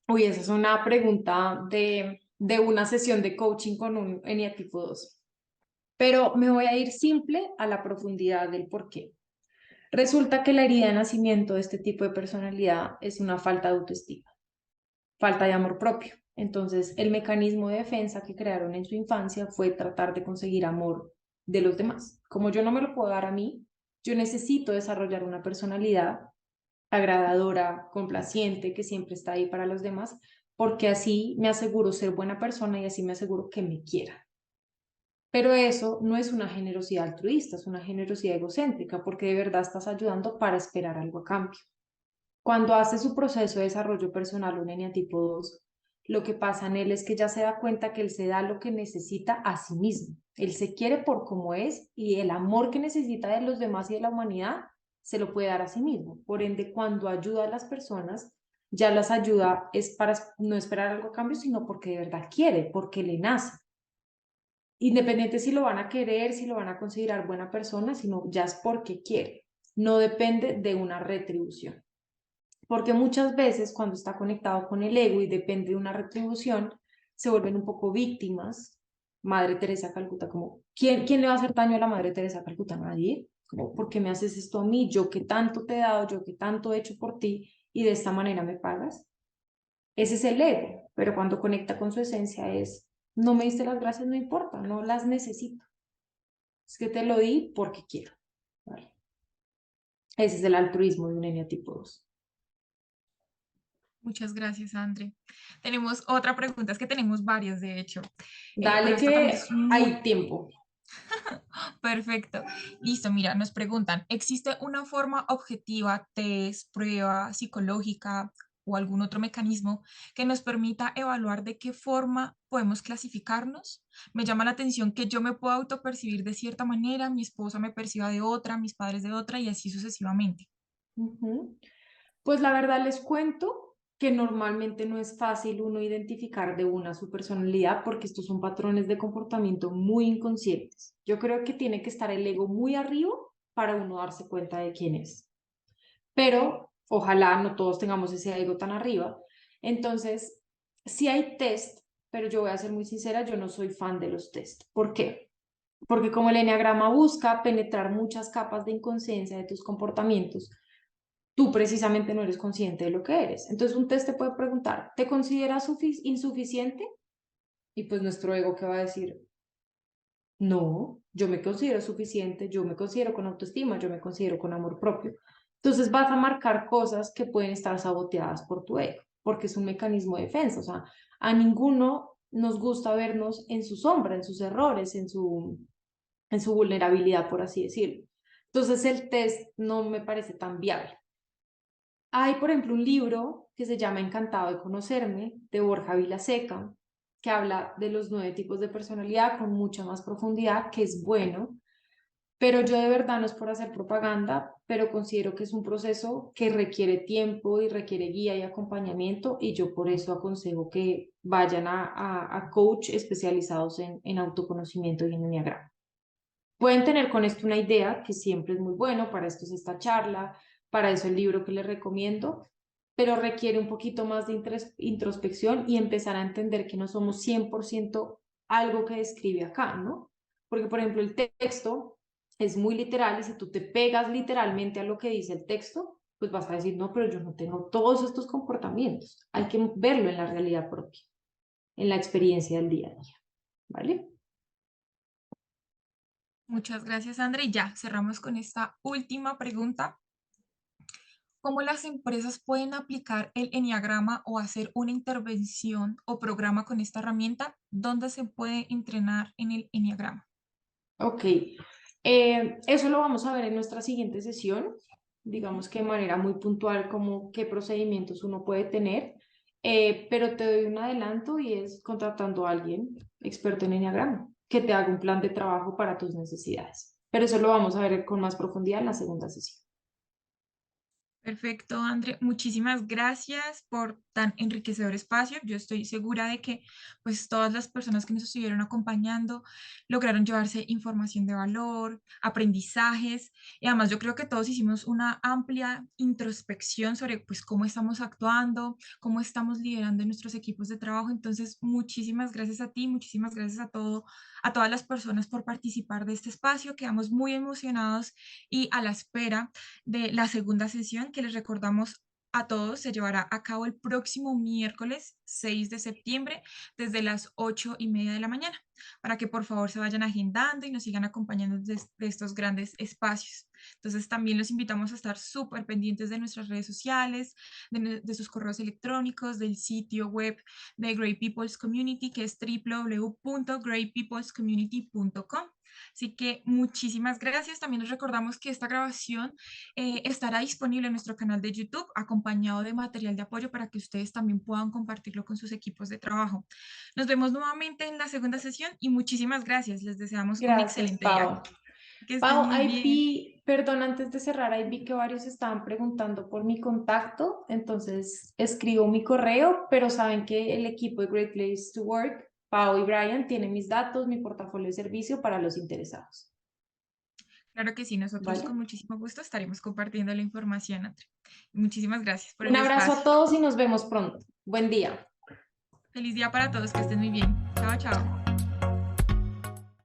Uy, esa es una pregunta de una sesión de coaching con un eneatipo 2. Pero me voy a ir simple a la profundidad del por qué. Resulta que la herida de nacimiento de este tipo de personalidad es una falta de autoestima, falta de amor propio. Entonces, el mecanismo de defensa que crearon en su infancia fue tratar de conseguir amor de los demás. Como yo no me lo puedo dar a mí, yo necesito desarrollar una personalidad agradadora, complaciente, que siempre está ahí para los demás, porque así me aseguro ser buena persona y así me aseguro que me quiera. Pero eso no es una generosidad altruista, es una generosidad egocéntrica, porque de verdad estás ayudando para esperar algo a cambio. Cuando hace su proceso de desarrollo personal un eneatipo 2, lo que pasa en él es que ya se da cuenta que él se da lo que necesita a sí mismo. Él se quiere por como es y el amor que necesita de los demás y de la humanidad se lo puede dar a sí mismo. Por ende, cuando ayuda a las personas, ya las ayuda es para no esperar algo a cambio, sino porque de verdad quiere, porque le nace. Independiente si lo van a querer, si lo van a considerar buena persona, sino ya es porque quiere. No depende de una retribución. Porque muchas veces cuando está conectado con el ego y depende de una retribución, se vuelven un poco víctimas. Madre Teresa Calcuta, como, ¿quién le va a hacer daño a la Madre Teresa Calcuta? Nadie. Como, ¿por qué me haces esto a mí? Yo que tanto te he dado, yo que tanto he hecho por ti y de esta manera me pagas. Ese es el ego, pero cuando conecta con su esencia es, no me diste las gracias, no importa, no las necesito. Es que te lo di porque quiero. ¿Vale? Ese es el altruismo de un eneatipo 2. Muchas gracias, André. Tenemos otra pregunta, es que tenemos varias, de hecho, pero Dale esta también que es muy hay tiempo. perfecto. Listo, mira, nos preguntan, ¿existe una forma objetiva, test, prueba psicológica o algún otro mecanismo que nos permita evaluar de qué forma podemos clasificarnos? Me llama la atención que yo me puedo autopercibir de cierta manera, mi esposa me perciba de otra, mis padres de otra y así sucesivamente. Ujú. Pues la verdad les cuento que normalmente no es fácil uno identificar de una su personalidad porque estos son patrones de comportamiento muy inconscientes. Yo creo que tiene que estar el ego muy arriba para uno darse cuenta de quién es. Pero ojalá no todos tengamos ese ego tan arriba. Entonces, sí hay test, pero yo voy a ser muy sincera, yo no soy fan de los test. ¿Por qué? Porque como el enneagrama busca penetrar muchas capas de inconsciencia de tus comportamientos, tú precisamente no eres consciente de lo que eres. Entonces un test te puede preguntar, ¿te consideras insuficiente? Y pues nuestro ego que va a decir, no, yo me considero suficiente, yo me considero con autoestima, yo me considero con amor propio. Entonces vas a marcar cosas que pueden estar saboteadas por tu ego, porque es un mecanismo de defensa. O sea, a ninguno nos gusta vernos en su sombra, en sus errores, en su vulnerabilidad, por así decirlo. Entonces el test no me parece tan viable. Hay, por ejemplo, un libro que se llama Encantado de conocerme, de Borja Vilaseca, que habla de los 9 tipos de personalidad con mucha más profundidad, que es bueno, pero yo de verdad no es por hacer propaganda, pero considero que es un proceso que requiere tiempo y requiere guía y acompañamiento, y yo por eso aconsejo que vayan a coach especializados en autoconocimiento y en enneagrama. Pueden tener con esto una idea, que siempre es muy bueno, para esto es esta charla, para eso el libro que les recomiendo, pero requiere un poquito más de introspección y empezar a entender que no somos 100% algo que describe acá, ¿no? Porque, por ejemplo, el texto es muy literal y si tú te pegas literalmente a lo que dice el texto, pues vas a decir, no, pero yo no tengo todos estos comportamientos. Hay que verlo en la realidad propia, en la experiencia del día a día, ¿vale? Muchas gracias, André. Y ya, cerramos con esta última pregunta. ¿Cómo las empresas pueden aplicar el enneagrama o hacer una intervención o programa con esta herramienta? ¿Dónde se puede entrenar en el enneagrama? Ok, eso lo vamos a ver en nuestra siguiente sesión, digamos que de manera muy puntual, como qué procedimientos uno puede tener, pero te doy un adelanto y es contratando a alguien experto en enneagrama que te haga un plan de trabajo para tus necesidades. Pero eso lo vamos a ver con más profundidad en la segunda sesión. Perfecto, André. Muchísimas gracias por tan enriquecedor espacio. Yo estoy segura de que pues todas las personas que nos estuvieron acompañando lograron llevarse información de valor, aprendizajes y además yo creo que todos hicimos una amplia introspección sobre pues cómo estamos actuando, cómo estamos liderando nuestros equipos de trabajo. Entonces, muchísimas gracias a ti, muchísimas gracias a todas las personas por participar de este espacio. Quedamos muy emocionados y a la espera de la segunda sesión que les recordamos a todos se llevará a cabo el próximo miércoles 6 de septiembre desde las 8:30 de la mañana, para que por favor se vayan agendando y nos sigan acompañando de estos grandes espacios. Entonces también los invitamos a estar súper pendientes de nuestras redes sociales, de sus correos electrónicos, del sitio web de Great People's Community, que es www.greatpeoplescommunity.com. Así que muchísimas gracias. También les recordamos que esta grabación estará disponible en nuestro canal de YouTube, acompañado de material de apoyo para que ustedes también puedan compartirlo con sus equipos de trabajo. Nos vemos nuevamente en la segunda sesión y muchísimas gracias. Les deseamos un Gracias, excelente día. Pau. Que estén Pau, muy ahí bien. vi, perdón, antes de cerrar, ahí vi que varios estaban preguntando por mi contacto, entonces escribo mi correo, pero saben que el equipo de Great Place to Work, Pau y Brian, tienen mis datos, mi portafolio de servicio para los interesados, Claro que sí, nosotros ¿vale? con muchísimo gusto estaremos compartiendo la información, Andrea. Muchísimas gracias por Un el abrazo a espacio. todos y nos vemos pronto. Buen día. Feliz día para todos, que estén muy bien. Chao, chao.